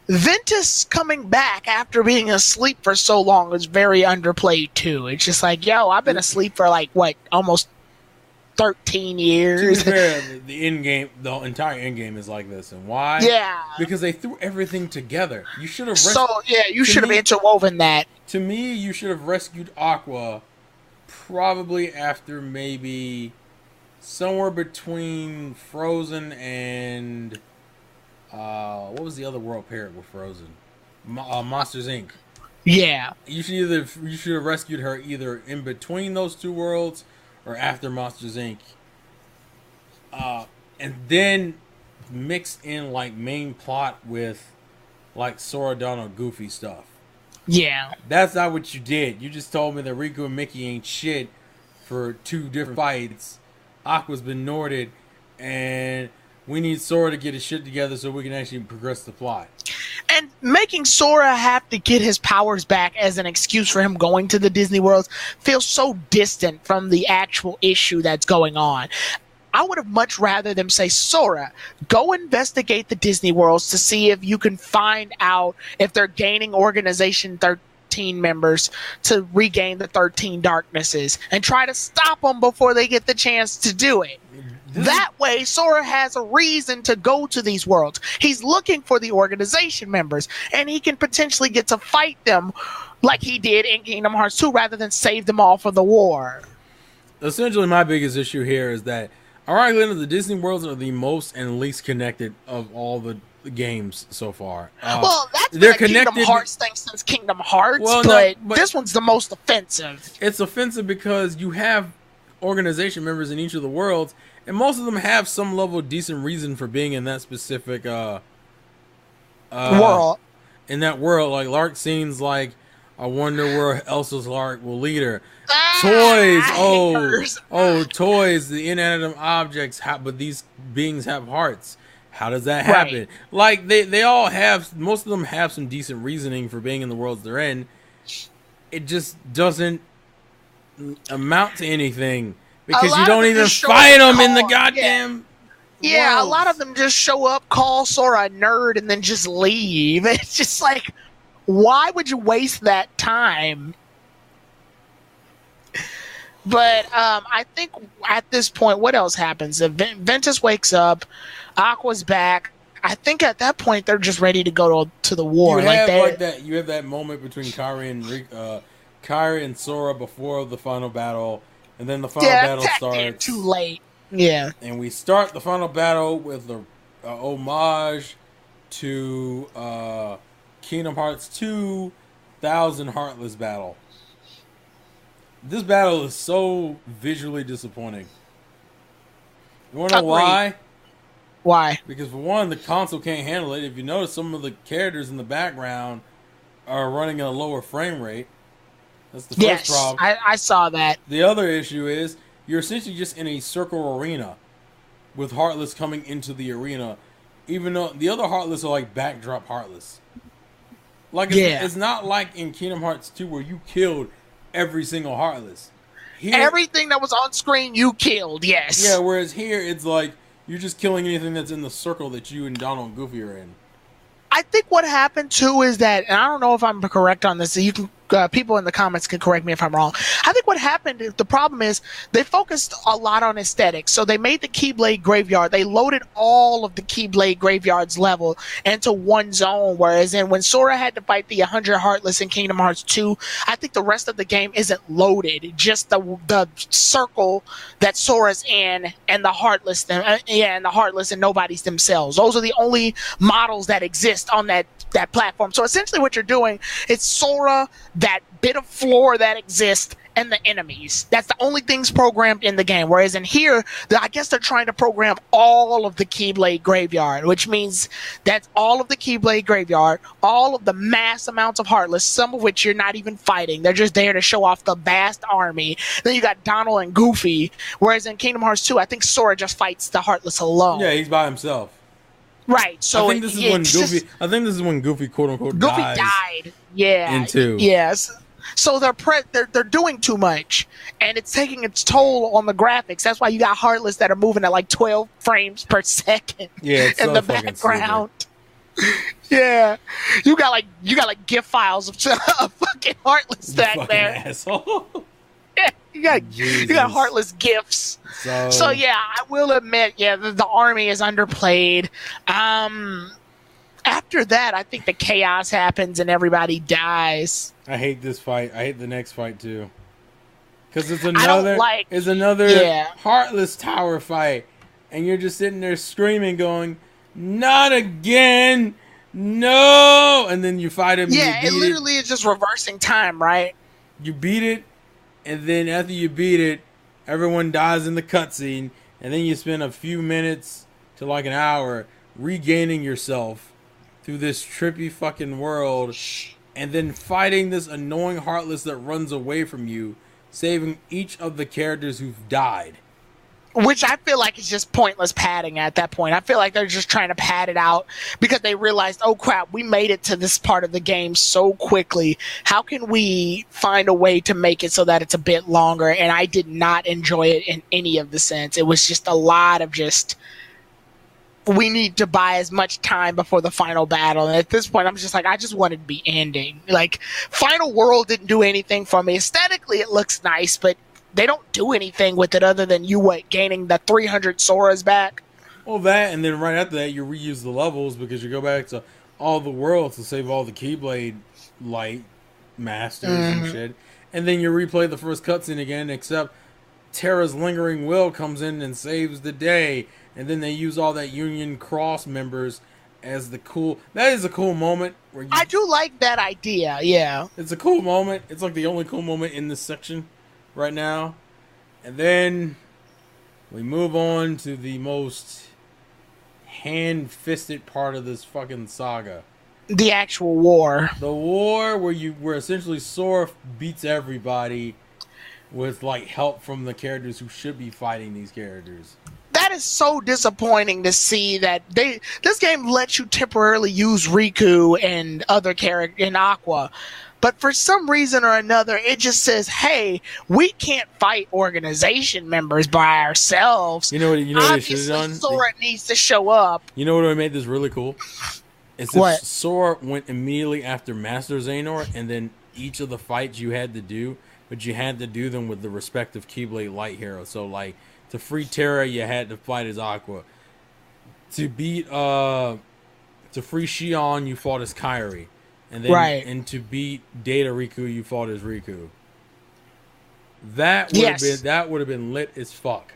Ventus coming back after being asleep for so long is very underplayed too. It's just like, yo, I've been asleep for like what, almost 13 years. To be fair, the entire end game is like this, and why? Yeah, because they threw everything together. You should have. You should have interwoven that. To me, you should have rescued Aqua, probably after maybe somewhere between Frozen and. What was the other world paired with Frozen? Monsters Inc. Yeah. You should have rescued her either in between those two worlds or after Monsters Inc. And then mixed in like main plot with like Sora, Donald, Goofy stuff. Yeah. That's not what you did. You just told me that Riku and Mickey ain't shit for 2 different fights. Aqua's been Norded, and we need Sora to get his shit together so we can actually progress the plot. And making Sora have to get his powers back as an excuse for him going to the Disney Worlds feels so distant from the actual issue that's going on. I would have much rather them say, Sora, go investigate the Disney Worlds to see if you can find out if they're gaining Organization 13 members to regain the 13 Darknesses, and try to stop them before they get the chance to do it. That way, Sora has a reason to go to these worlds. He's looking for the Organization members, and he can potentially get to fight them like he did in Kingdom Hearts 2 rather than save them all for the war. Essentially, my biggest issue here is that, ironically, the Disney worlds are the most and least connected of all the games so far. Well, that's been a Kingdom Hearts thing since Kingdom Hearts, but this one's the most offensive. It's offensive because you have Organization members in each of the worlds, and most of them have some level of decent reason for being in that specific world. In that world, like Lark seems like, I wonder where Elsa's Lark will lead her. Toys, toys, the inanimate objects, but these beings have hearts. How does that happen? Right. Like, they all have, most of them have some decent reasoning for being in the worlds they're in. It just doesn't amount to anything because you don't even fight them in the goddamn Yeah, worlds. A lot of them just show up, call Sora a nerd, and then just leave. It's just like, why would you waste that time? But I think at this point, what else happens? Ventus wakes up, Aqua's back. I think at that point they're just ready to go to the war. You have that moment between Kairi and Sora before the final battle, and then the final battle starts. Too late. Yeah. And we start the final battle with the homage to Kingdom Hearts 2 Thousand Heartless battle. This battle is so visually disappointing. You want to know why? Why? Because for one, the console can't handle it. If you notice, some of the characters in the background are running at a lower frame rate. That's the first problem. I saw that. The other issue is you're essentially just in a circle arena with Heartless coming into the arena, even though the other Heartless are like backdrop Heartless. Like it's not like in Kingdom Hearts 2 where you killed every single Heartless. Here, everything that was on screen you killed, yes. Yeah, whereas here it's like you're just killing anything that's in the circle that you and Donald and Goofy are in. I think what happened too is that, and I don't know if I'm correct on this, so you can people in the comments can correct me if I'm wrong. I think what happened, the problem is they focused a lot on aesthetics. So they made the Keyblade Graveyard. They loaded all of the Keyblade Graveyard's level into one zone, whereas then when Sora had to fight the 100 Heartless in Kingdom Hearts 2, I think the rest of the game isn't loaded. Just the circle that Sora's in and the Heartless, and the Heartless and nobody's themselves. Those are the only models that exist on that platform. So essentially what you're doing, it's Sora, that bit of floor that exists, and the enemies. That's the only things programmed in the game. Whereas in here, I guess they're trying to program all of the Keyblade Graveyard, which means that's all of the Keyblade Graveyard, all of the mass amounts of Heartless, some of which you're not even fighting. They're just there to show off the vast army. Then you got Donald and Goofy. Whereas in Kingdom Hearts 2, I think Sora just fights the Heartless alone. Yeah, he's by himself. Right. So I think this is when Goofy quote unquote died. Yeah. In 2. Yes. So they're doing too much, and it's taking its toll on the graphics. That's why you got Heartless that are moving at like 12 frames per second. Yeah, it's in so the fucking background. Yeah, you got like GIF files of fucking Heartless back there. Asshole. Yeah, you got Heartless GIFs. So yeah, I will admit, yeah, the army is underplayed. After that, I think the chaos happens and everybody dies. I hate this fight. I hate the next fight too, because it's another Heartless Tower fight, and you're just sitting there screaming, going, "Not again, no!" And then you fight him. Yeah, it literally is just reversing time, right? You beat it, and then after you beat it, everyone dies in the cutscene, and then you spend a few minutes to like an hour regaining yourself through this trippy fucking world, and then fighting this annoying Heartless that runs away from you, saving each of the characters who've died. Which I feel like is just pointless padding at that point. I feel like they're just trying to pad it out because they realized, oh crap, we made it to this part of the game so quickly. How can we find a way to make it so that it's a bit longer? And I did not enjoy it in any of the sense. It was just a lot of just, we need to buy as much time before the final battle. And at this point, I'm just like, I just wanted to be ending. Like, Final World didn't do anything for me. Aesthetically, it looks nice, but they don't do anything with it other than gaining the 300 Soras back. Well, that, and then right after that, you reuse the levels because you go back to all the worlds to save all the Keyblade Light Masters and shit. And then you replay the first cutscene again, except Terra's Lingering Will comes in and saves the day. And then they use all that Union Cross members as the cool... That is a cool moment. Where I do like that idea, yeah. It's a cool moment. It's like the only cool moment in this section right now. And then we move on to the most hand-fisted part of this fucking saga. The actual war. The war where essentially Sora beats everybody with like help from the characters who should be fighting these characters. That is so disappointing to see that this game lets you temporarily use Riku and other characters in Aqua. But for some reason or another, it just says, hey, we can't fight organization members by ourselves. You know what they should have done? Sora needs to show up. You know what would have made this really cool? It's what? If Sora went immediately after Master Xehanort, and then each of the fights you had to do, but you had to do them with the respective Keyblade Light heroes. So, like, to free Terra, you had to fight as Aqua. To free Xion, you fought as Kairi. And then, and to beat Data Riku, you fought as Riku. That would have been lit as fuck.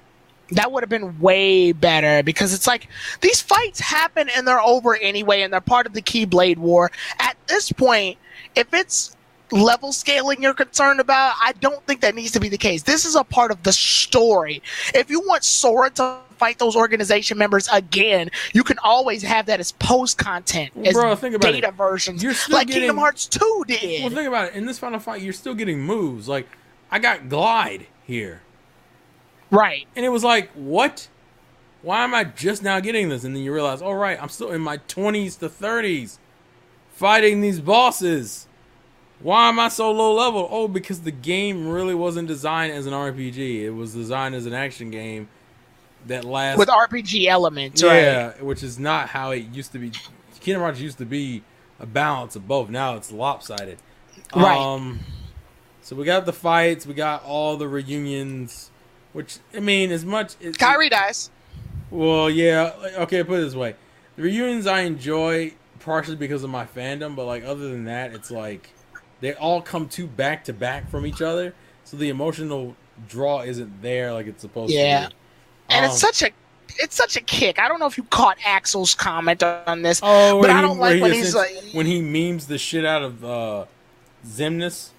That would have been way better because it's like these fights happen and they're over anyway, and they're part of the Keyblade War. At this point, if it's level scaling you're concerned about, I don't think that needs to be the case. This is a part of the story. If you want Sora to fight those organization members again, you can always have that as post content, as data versions, like Kingdom Hearts 2 did. Well, think about it. In this final fight, you're still getting moves. Like, I got Glide here. Right. And it was like, what? Why am I just now getting this? And then you realize, oh, right, I'm still in my 20s to 30s fighting these bosses. Why am I so low level? Oh, because the game really wasn't designed as an RPG. It was designed as an action game that lasts... with RPG elements, right? Yeah, which is not how it used to be. Kingdom Hearts used to be a balance of both. Now it's lopsided. Right. So we got the fights. We got all the reunions. Which, I mean, as much... Kairi dies. Well, yeah. Okay, put it this way. The reunions I enjoy partially because of my fandom, but, like, other than that, it's like... they all come back to back from each other, so the emotional draw isn't there like it's supposed to be. Yeah. And it's such a kick. I don't know if you caught Axel's comment on this, but I don't like when he's like... when he memes the shit out of Xemnas.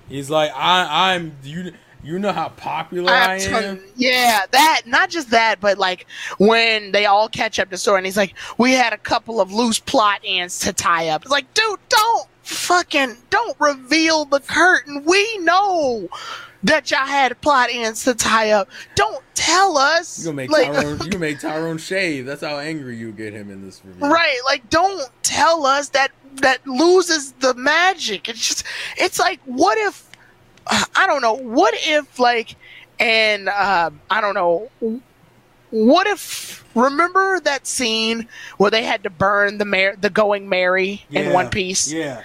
He's like, I'm you. You know how popular I am. Yeah, that, not just that, but like when they all catch up to Sora, and he's like, "We had a couple of loose plot ends to tie up." It's like, dude, don't reveal the curtain. We know that y'all had plot ends to tie up. Don't tell us. You gonna make Tyrone shave. That's how angry you get him in this review. Right? Like, don't tell us that loses the magic. It's like, what if? I don't know. What if, like, and I don't know. What if? Remember that scene where they had to burn the Going Merry in One Piece? Yeah.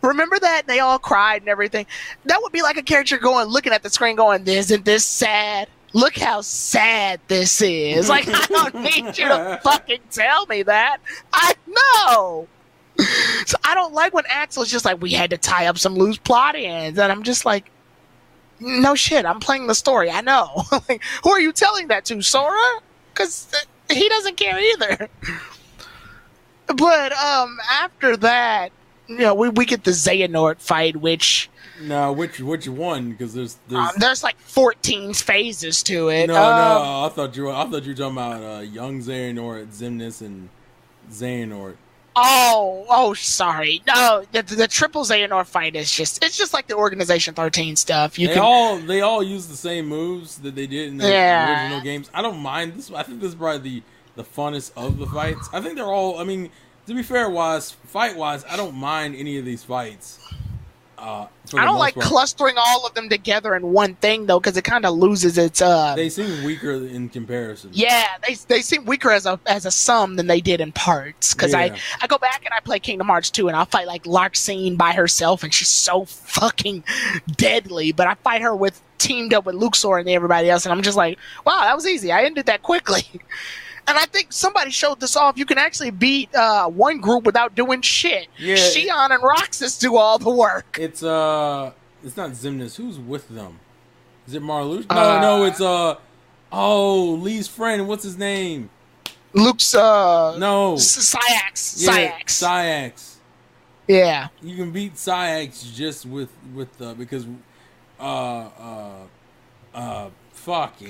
Remember that? They all cried and everything. That would be like a character looking at the screen, going, "Isn't this sad? Look how sad this is." Like, I don't need you to fucking tell me that. I know. So I don't like when Axel's just like, "We had to tie up some loose plot ends," and I'm just like, no shit, I'm playing the story. I know. Like, who are you telling that to, Sora? Because he doesn't care either. But after that, we get the Xehanort fight, which one? Because there's like 14 phases to it. No, I thought you were talking about young Xehanort, Xemnas, and Xehanort. Oh, sorry. No, the triple Xehanort fight is just like the Organization 13 stuff. They all use the same moves that they did in the original games. I don't mind this. I think this is probably the funnest of the fights. I think they're all. I mean, to be fair, fight wise, I don't mind any of these fights. I don't like clustering all of them together in one thing, though, because it kind of loses its. They seem weaker in comparison. Yeah, they seem weaker as a sum than they did in parts. Because I go back and I play Kingdom Hearts 2, and I'll fight like Larxene by herself, and she's so fucking deadly. But I fight her teamed up with Luxor and everybody else, and I'm just like, wow, that was easy. I ended that quickly. And I think somebody showed this off. You can actually beat one group without doing shit. Yeah, Xion and Roxas do all the work. It's not Xemnas. Who's with them? Is it Marluxia? No, it's Lee's friend. What's his name? Luke's no. Saïx. Yeah, Saïx. Yeah. You can beat Saïx just with because fucking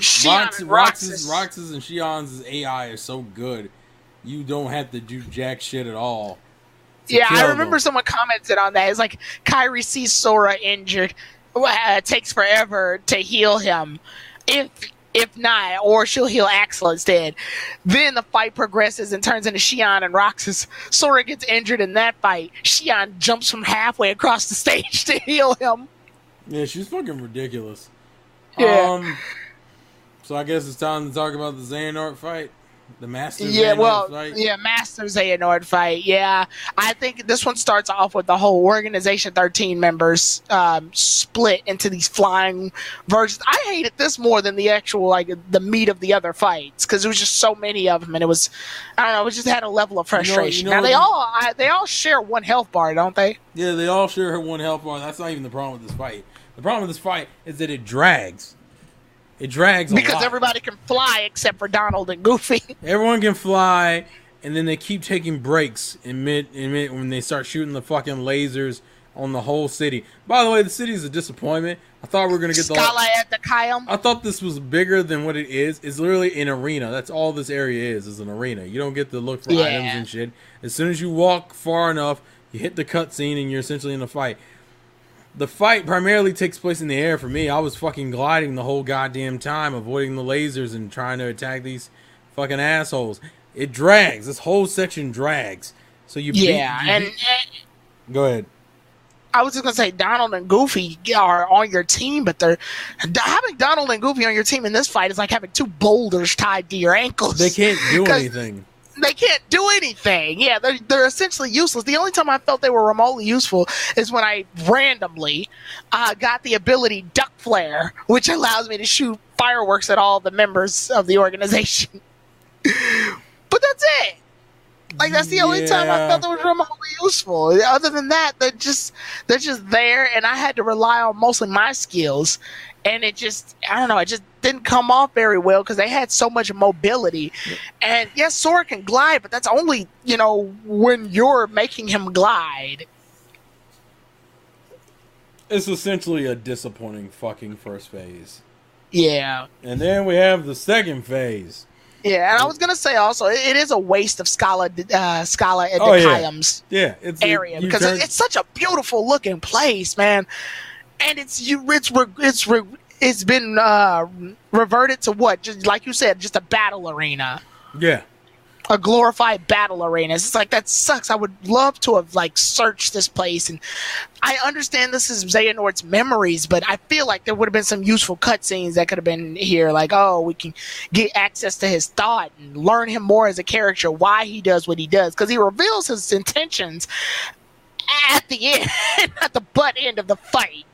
Roxas and Xion's AI are so good, you don't have to do jack shit at all. Yeah, I remember someone commented on that. It's like, Kairi sees Sora injured, it takes forever to heal him. If not, or she'll heal Axel instead. Then the fight progresses and turns into Xion and Roxas. Sora gets injured in that fight. Xion jumps from halfway across the stage to heal him. Yeah, she's fucking ridiculous. Yeah. So I guess it's time to talk about the Xehanort fight. The Master Xehanort fight. Yeah, Master Xehanort fight. Yeah. I think this one starts off with the whole Organization 13 members split into these flying versions. I hated this more than the actual, like, the meat of the other fights, because there was just so many of them, and it was, I don't know, it just had a level of frustration. Now, they all share one health bar, don't they? Yeah, they all share one health bar. That's not even the problem with this fight. The problem with this fight is that it drags. It drags a lot. Because everybody can fly except for Donald and Goofy. Everyone can fly, and then they keep taking breaks in mid when they start shooting the fucking lasers on the whole city. By the way, the city is a disappointment. I thought we were going to get Scala at the Kayam. I thought this was bigger than what it is. It's literally an arena. That's all this area is an arena. You don't get to look for items and shit. As soon as you walk far enough, you hit the cutscene, and you're essentially in a fight. The fight primarily takes place in the air for me. I was fucking gliding the whole goddamn time, avoiding the lasers and trying to attack these fucking assholes. It drags. This whole section drags. So you Go ahead. I was just going to say, Donald and Goofy are on your team, but having Donald and Goofy on your team in this fight is like having two boulders tied to your ankles. They can't do anything. They can't do anything. Yeah, they're essentially useless. The only time I felt they were remotely useful is when I randomly got the ability Duck Flare, which allows me to shoot fireworks at all the members of the organization. But that's it. Like, that's the only time I felt it was remotely useful. Other than that, they're just there, and I had to rely on mostly my skills. And it just, I don't know, it just didn't come off very well because they had so much mobility. And yes, Sora can glide, but that's only, when you're making him glide. It's essentially a disappointing fucking first phase. Yeah. And then we have the second phase. Yeah, and I was gonna say also, it is a waste of Scala Oh, Edikayam's yeah. area because it's such a beautiful looking place, man. And it's been reverted to what, just like you said, just a battle arena. Yeah. A glorified battle arena. It's like, that sucks. I would love to have like searched this place, and I understand this is Xehanort's memories, but I feel like there would have been some useful cutscenes that could have been here. Like, oh, we can get access to his thought and learn him more as a character, why he does what he does, because he reveals his intentions at the end, at the butt end of the fight.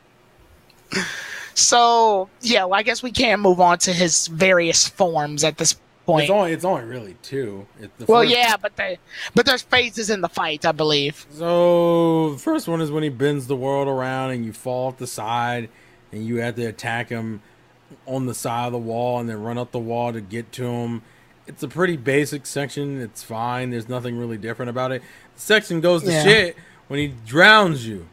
So yeah, well, I guess we can move on to his various forms at this point. It's only really two. Yeah, but there's phases in the fight, I believe. So the first one is when he bends the world around and you fall off the side and you have to attack him on the side of the wall and then run up the wall to get to him. It's a pretty basic section. It's fine. There's nothing really different about it. The section goes to shit when he drowns you.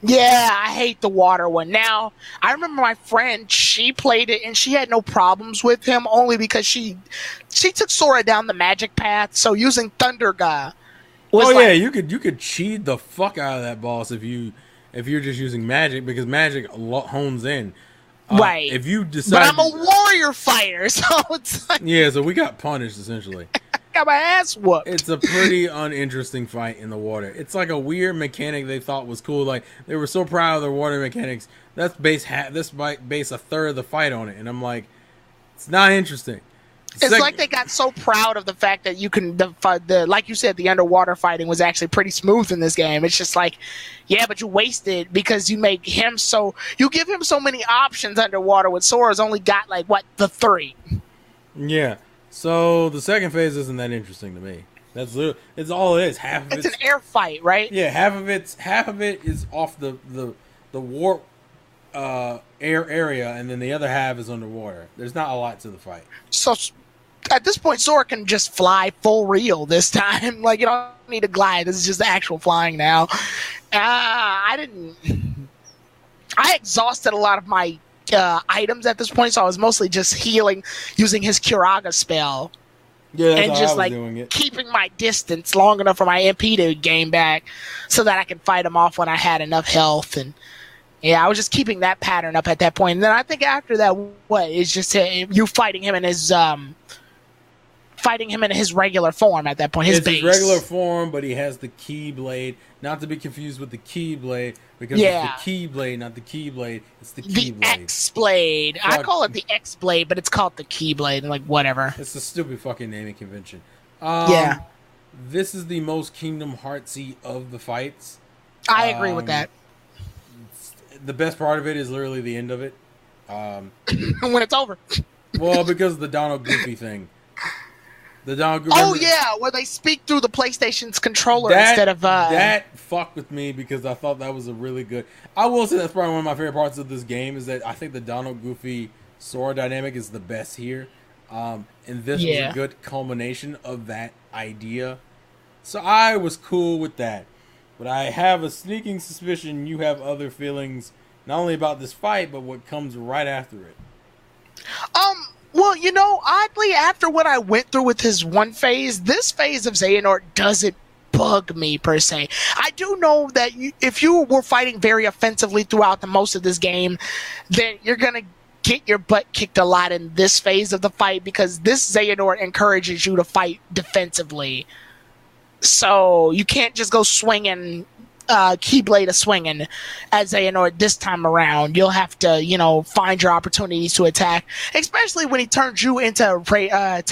Yeah, I hate the water one. Now, I remember my friend, she played it and she had no problems with him, only because she took Sora down the magic path, so using Thunderga was you could cheat the fuck out of that boss if you're just using magic, because magic hones in. Right. If you decide, but I'm a warrior fighter, so it's like, yeah, so we got punished essentially. Got my ass whooped. It's a pretty uninteresting fight in the water. It's like a weird mechanic they thought was cool. Like, they were so proud of their water mechanics. Let's base a third of the fight on it, and I'm like, it's not interesting. It's like they got so proud of the fact that you can like you said, the underwater fighting was actually pretty smooth in this game. It's just like, yeah, but you wasted because you give him so many options underwater. With Sora's only got like the 3. Yeah. So the second phase isn't that interesting to me. It's all it is. It's an air fight, right? Yeah, half of it is off the warp air area, and then the other half is underwater. There's not a lot to the fight. So at this point, Sora can just fly full reel this time. Like, you don't need to glide. This is just actual flying now. I exhausted a lot of my items at this point, so I was mostly just healing using his Curaga spell. Yeah, that's and how just I was doing it. Keeping my distance long enough for my MP to gain back so that I could fight him off when I had enough health. And yeah, I was just keeping that pattern up at that point. And then I think after that, it's just you fighting him in his regular form at that point. His his regular form, but he has the Keyblade. Not to be confused with the Keyblade, because it's the Keyblade, not the Keyblade. It's the Keyblade. The X-Blade. I call it the X-Blade, but it's called the Keyblade. Like, whatever. It's a stupid fucking naming convention. This is the most Kingdom Heartsy of the fights. I agree with that. The best part of it is literally the end of it. When it's over. Well, because of the Donald Goofy thing. Where they speak through the PlayStation's controller instead of that fucked with me, because I thought that was a really good. I will say that's probably one of my favorite parts of this game, is that I think the Donald Goofy Sora dynamic is the best here, and this was a good culmination of that idea. So I was cool with that, but I have a sneaking suspicion you have other feelings, not only about this fight, but what comes right after it. Well, oddly, after what I went through with his one phase, this phase of Xehanort doesn't bug me, per se. I do know that if you were fighting very offensively throughout the most of this game, then you're going to get your butt kicked a lot in this phase of the fight, because this Xehanort encourages you to fight defensively. So you can't just go swinging, Keyblade swinging at Xehanort this time around. You'll have to, find your opportunities to attack, especially when he turns you into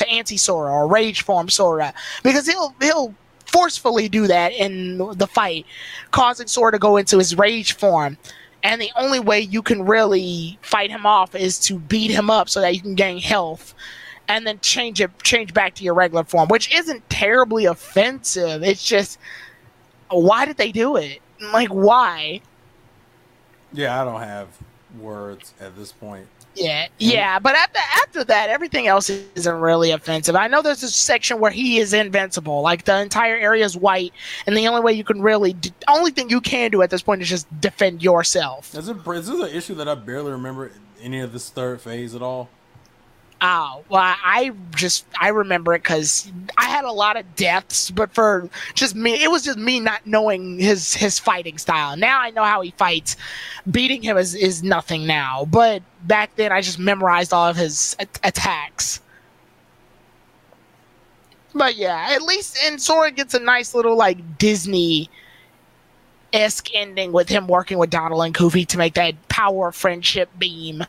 Anti-Sora or Rage Form Sora, because he'll forcefully do that in the fight, causing Sora to go into his Rage form. And the only way you can really fight him off is to beat him up so that you can gain health, and then change back to your regular form, which isn't terribly offensive. It's just, why did they do it? Like, why? Yeah, I don't have words at this point. And yeah. But after that, everything else isn't really offensive. I know there's a section where he is invincible, like the entire area is white, and the only way you can really, only thing you can do at this point is just defend yourself. is this an issue that I barely remember any of this third phase at all? Oh, well, I remember it because I had a lot of deaths, but for just me, it was just me not knowing his fighting style. Now I know how he fights. Beating him is nothing now, but back then I just memorized all of his attacks. But yeah, at least and Sora gets a nice little like Disney esque ending with him working with Donald and Goofy to make that power of friendship beam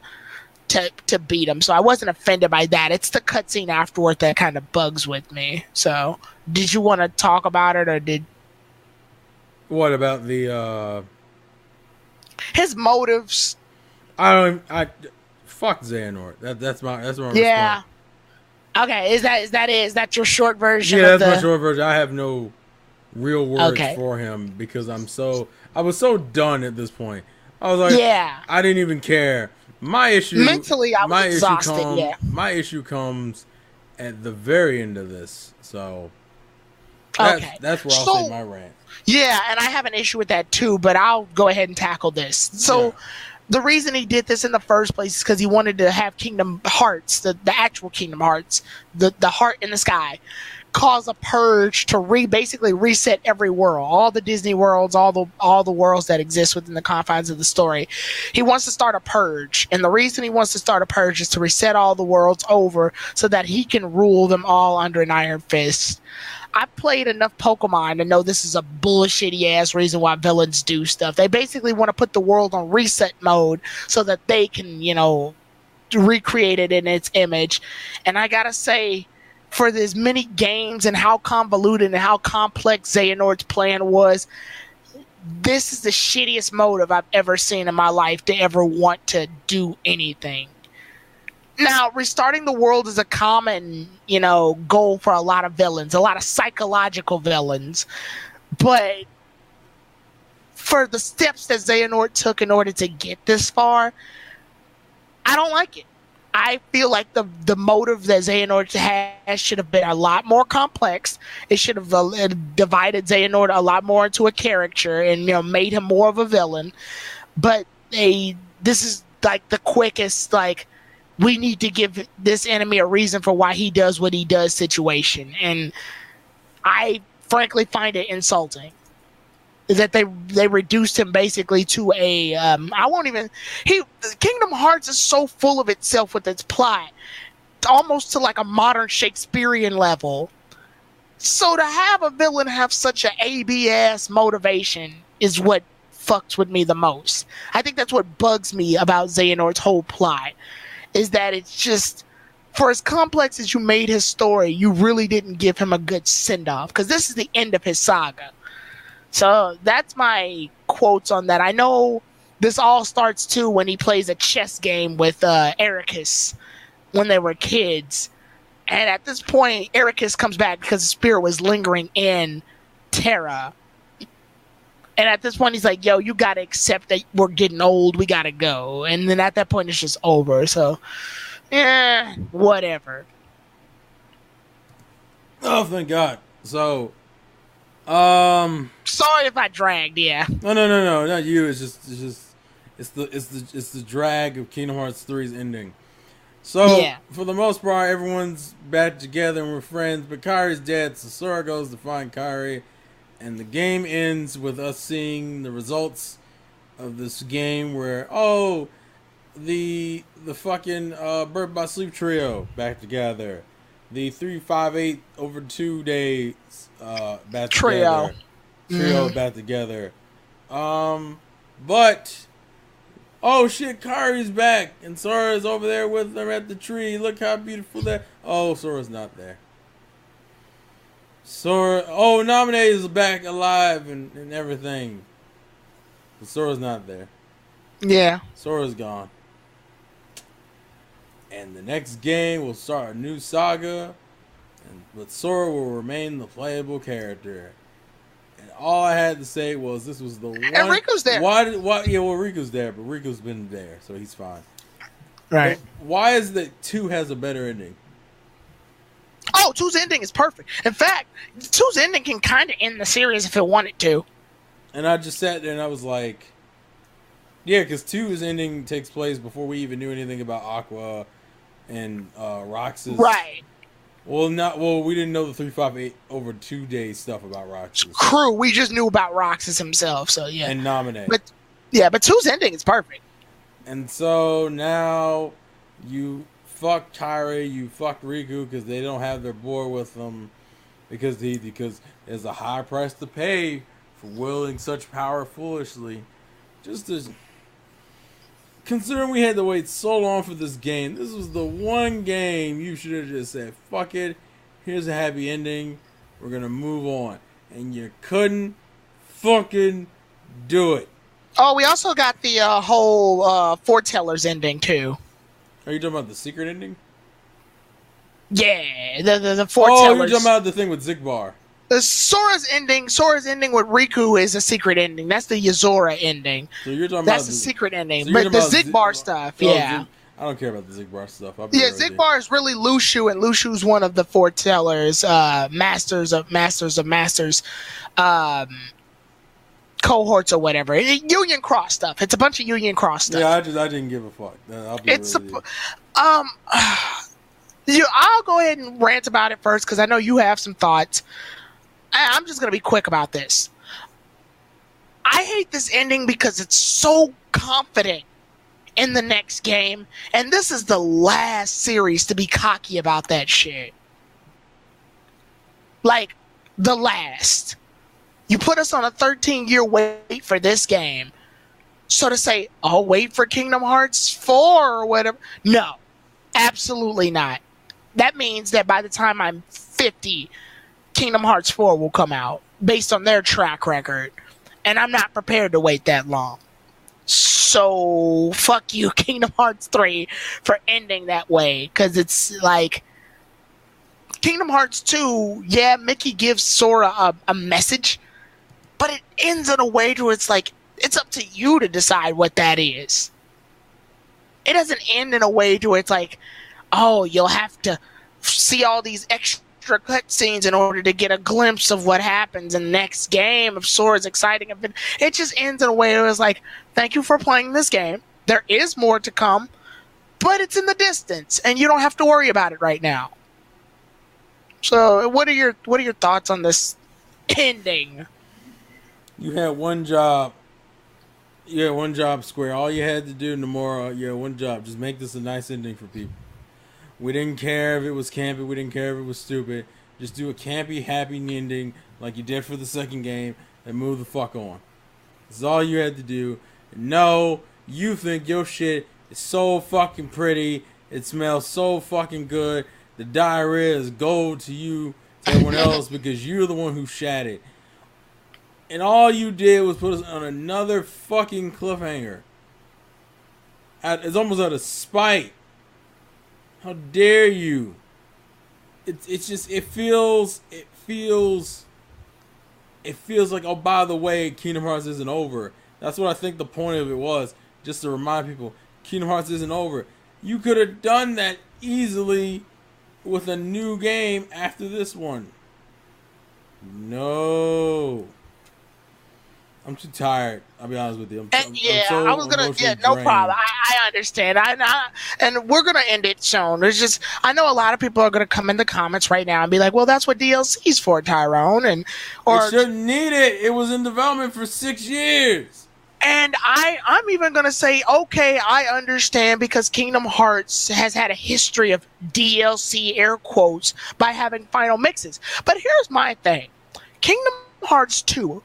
to beat him. So I wasn't offended by that. It's the cutscene afterward that kind of bugs with me. So did you want to talk about it, or did What about the his motives? I fuck Xehanort. That's my Yeah. response. Okay. Is that it? Is that your short version? Yeah, of that's my the? short version. I have no real words Okay. for him because I was so done at this point. I was like, Yeah. I didn't even care. My issue Mentally, I was my exhausted. issue Yeah. my issue comes at the very end of this. So Okay. that's where I'll So say my rant. yeah, and I have an issue with that too. But I'll go ahead and tackle this. Yeah. So the reason he did this in the first place is because he wanted to have Kingdom Hearts, the actual Kingdom Hearts, the heart in the sky, cause a purge to basically reset every world, all the Disney worlds, all the worlds that exist within the confines of the story. He wants to start a purge, and the reason he wants to start a purge is to reset all the worlds over so that he can rule them all under an iron fist. I've played enough Pokemon to know this is a bullshitty ass reason why villains do stuff. They basically want to put the world on reset mode so that they can, recreate it in its image. And I gotta say, for as many games and how convoluted and how complex Xehanort's plan was, this is the shittiest motive I've ever seen in my life to ever want to do anything. Now, restarting the world is a common, goal for a lot of villains, a lot of psychological villains. But for the steps that Xehanort took in order to get this far, I don't like it. I feel like the motive that Xehanort has should have been a lot more complex. It should have divided Xehanort a lot more into a character and made him more of a villain. But this is like the quickest we need to give this enemy a reason for why he does what he does situation, and I frankly find it insulting that they reduced him basically to a Kingdom Hearts is so full of itself with its plot, almost to like a modern Shakespearean level. So to have a villain have such an ABS motivation is what fucks with me the most. I think that's what bugs me about Xehanort's whole plot, is that it's just, for as complex as you made his story, you really didn't give him a good send-off, because this is the end of his saga. So that's my quotes on that. I know this all starts too when he plays a chess game with Ericus when they were kids. And at this point, Ericus comes back because the spirit was lingering in Terra. And at this point, he's like, yo, you got to accept that we're getting old. We got to go. And then at that point, it's just over. So, whatever. Oh, thank God. So, sorry if I dragged, yeah. No, not you. It's the drag of Kingdom Hearts 3's ending. So, Yeah. for the most part, everyone's back together and we're friends, but Kairi's dead, so Sora goes to find Kairi, and the game ends with us seeing the results of this game where, the fucking Birth by Sleep trio back together. The 358 over 2 days back Trio. together. Trio back together. But oh shit, Kairi's back and Sora's over there with them at the tree. Look how beautiful that. Oh, Sora's not there. Sora. Oh, Naminé is back alive and everything. But Sora's not there. Yeah. Sora's gone. And the next game will start a new saga, but Sora will remain the playable character. And all I had to say was this was the one. And Riku's there. Why? Yeah, well, Riku's there, but Riku's been there, so he's fine. Right. Why is that 2 has a better ending? Oh, two's ending is perfect. In fact, two's ending can kind of end the series if it wanted to. And I just sat there and I was like, yeah, because 2's ending takes place before we even knew anything about Aqua and Roxas. Right. Well, we didn't know the 358 over 2 days stuff about Roxas. Crew, we just knew about Roxas himself, so yeah. And Nominate. But two's ending is perfect. And so now you fuck Tyra, you fuck Riku because they don't have their boy with them because there's a high price to pay for wielding such power foolishly. Just as considering we had to wait so long for this game, this was the one game you should have just said, fuck it, here's a happy ending, we're gonna move on. And you couldn't fucking do it. Oh, we also got the whole Foretellers ending too. Are you talking about the secret ending? Yeah, the Foretellers. Oh, you're talking about the thing with Zigbar. The Sora's ending with Riku is a secret ending. That's the Yozora ending. So you're talking That's about the secret ending. So but the Zigbar stuff, yeah. I don't care about the Zigbar stuff. Yeah, Zigbar is really Lushu, and Lushu's one of the Foretellers, Masters of Masters, cohorts or whatever. Union Cross stuff. It's a bunch of Union Cross stuff. Yeah, I didn't give a fuck. I'll go ahead and rant about it first because I know you have some thoughts. I'm just gonna be quick about this. I hate this ending because it's so confident in the next game, and this is the last series to be cocky about that shit. Like, the last. You put us on a 13-year wait for this game. So to say, oh, wait for Kingdom Hearts 4 or whatever. No, absolutely not. That means that by the time I'm 50, Kingdom Hearts 4 will come out based on their track record. And I'm not prepared to wait that long. So, fuck you, Kingdom Hearts 3, for ending that way. Because it's like, Kingdom Hearts 2, yeah, Mickey gives Sora a message, but it ends in a way where it's like, it's up to you to decide what that is. It doesn't end in a way where it's like, oh, you'll have to see all these extra cutscenes in order to get a glimpse of what happens in the next game of Sora's exciting event. It just ends in a way where it's like, thank you for playing this game. There is more to come, but it's in the distance, and you don't have to worry about it right now. So, what are your thoughts on this ending? You had one job. You had one job, Square. All you had to do, Nomura, you had one job. Just make this a nice ending for people. We didn't care if it was campy. We didn't care if it was stupid. Just do a campy, happy ending like you did for the second game and move the fuck on. That's all you had to do. And no, you think your shit is so fucking pretty. It smells so fucking good. The diarrhea is gold to you, to everyone else, because you're the one who shat it. And all you did was put us on another fucking cliffhanger. It's almost out of spite. How dare you? It's just it feels like, oh, by the way, Kingdom Hearts isn't over. That's what I think the point of it was, just to remind people Kingdom Hearts isn't over. You could have done that easily with a new game after this one. No. I'm too tired. I'll be honest with you. I was gonna. Yeah, no problem. I understand. And we're gonna end it soon. There's just, I know a lot of people are gonna come in the comments right now and be like, "Well, that's what DLC's for, Tyrone." And it shouldn't need it. It was in development for 6 years. And I'm even gonna say, okay, I understand, because Kingdom Hearts has had a history of DLC air quotes by having final mixes. But here's my thing: Kingdom Hearts 2.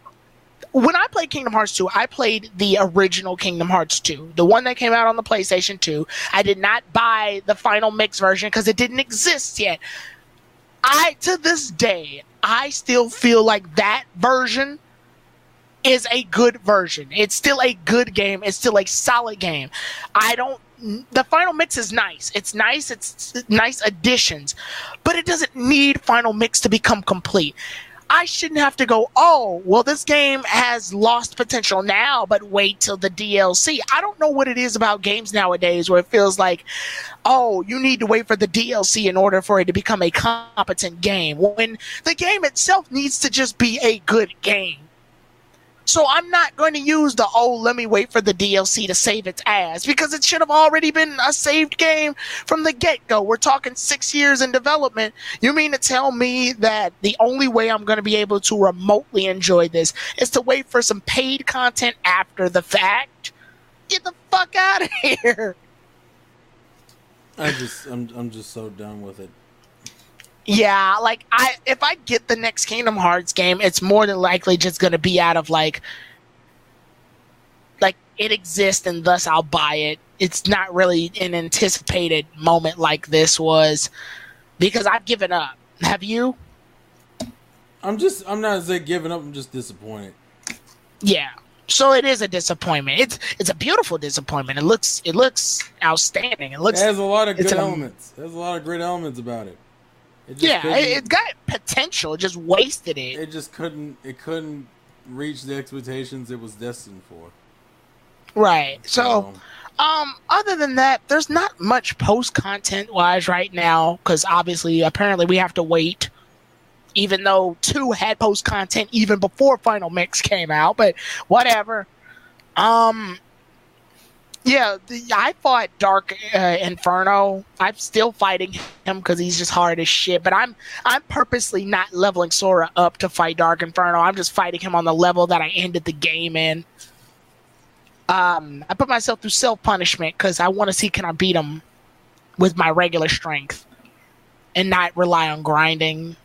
When I played Kingdom Hearts 2, I played the original Kingdom Hearts 2, the one that came out on the PlayStation 2. I did not buy the final mix version because it didn't exist yet. To this day, I still feel like that version is a good version. It's still a good game. It's still a solid game. The final mix is nice. It's nice. It's nice additions, but it doesn't need final mix to become complete. I shouldn't have to go, oh, well, this game has lost potential now, but wait till the DLC. I don't know what it is about games nowadays where it feels like, oh, you need to wait for the DLC in order for it to become a competent game, when the game itself needs to just be a good game. So I'm not going to use the, oh, let me wait for the DLC to save its ass, because it should have already been a saved game from the get-go. We're talking 6 years in development. You mean to tell me that the only way I'm going to be able to remotely enjoy this is to wait for some paid content after the fact? Get the fuck out of here. I'm just so done with it. Yeah, like if I get the next Kingdom Hearts game, it's more than likely just going to be out of like it exists and thus I'll buy it. It's not really an anticipated moment like this was, because I've given up. Have you? I'm not saying giving up, I'm just disappointed. Yeah. So it is a disappointment. It's a beautiful disappointment. It looks outstanding. It has a lot of good elements. There's a lot of great elements about it. It's got potential. It just wasted it. It just couldn't reach the expectations it was destined for. Right. So, other than that, there's not much post content wise right now, because obviously, apparently, we have to wait. Even though 2 had post content even before Final Mix came out, but whatever. Yeah, I fought Dark Inferno. I'm still fighting him because he's just hard as shit. But I'm purposely not leveling Sora up to fight Dark Inferno. I'm just fighting him on the level that I ended the game in. I put myself through self-punishment because I want to see can I beat him with my regular strength and not rely on grinding.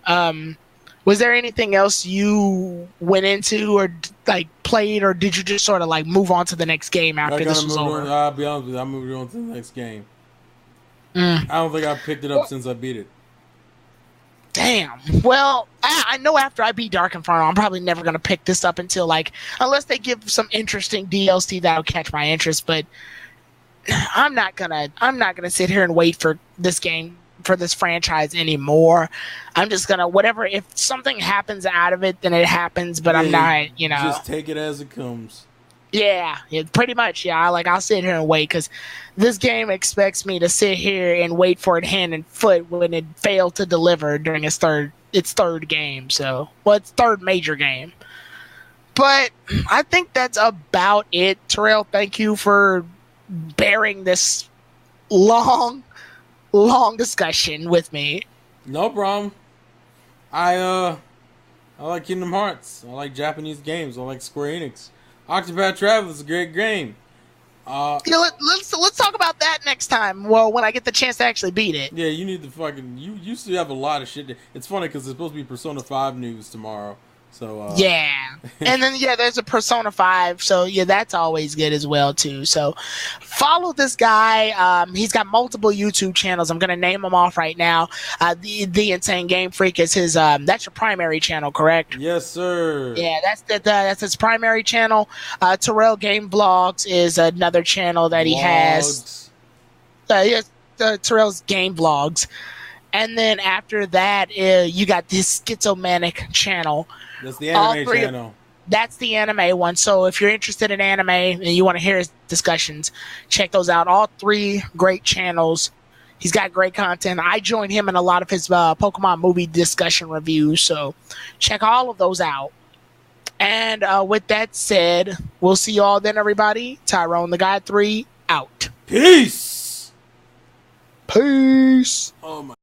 Was there anything else you went into or like played, or did you just sort of like move on to the next game after this was over? I'll be honest with you, I moved on to the next game. I don't think I picked it up since I beat it. Damn. Well, I know after I beat Dark Inferno, I'm probably never going to pick this up until unless they give some interesting DLC that'll catch my interest. But I'm not gonna sit here and wait for this game, for this franchise anymore. I'm just gonna if something happens out of it, then it happens. But I'm not, just take it as it comes. Yeah, pretty much. Yeah, I'll sit here and wait, because this game expects me to sit here and wait for it hand and foot when it failed to deliver during its third game. So, its third major game. But I think that's about it. Terrell, thank you for bearing this long discussion with me. No problem. I like Kingdom Hearts. I like Japanese games. I like Square Enix. Octopath Traveler is a great game. Let's talk about that next time. Well, when I get the chance to actually beat it. Yeah, you need to fucking. You used to have a lot of shit. It's funny because there's supposed to be Persona 5 news tomorrow. So yeah, and then there's a Persona 5. So yeah, that's always good as well too. So follow this guy. He's got multiple YouTube channels. I'm gonna name them off right now. The Insane Game Freak is his. That's your primary channel, correct? Yes, sir. Yeah, that's his primary channel. Terrell Game Vlogs is another channel that he has. Yes, Terrell's Game Vlogs. And then after that, you got this Schizomanic channel. That's the anime channel. That's the anime one. So if you're interested in anime and you want to hear his discussions, check those out. All 3 great channels. He's got great content. I joined him in a lot of his Pokemon movie discussion reviews. So check all of those out. And with that said, we'll see you all then, everybody. Tyrone the God 3 out. Peace. Peace. Oh my.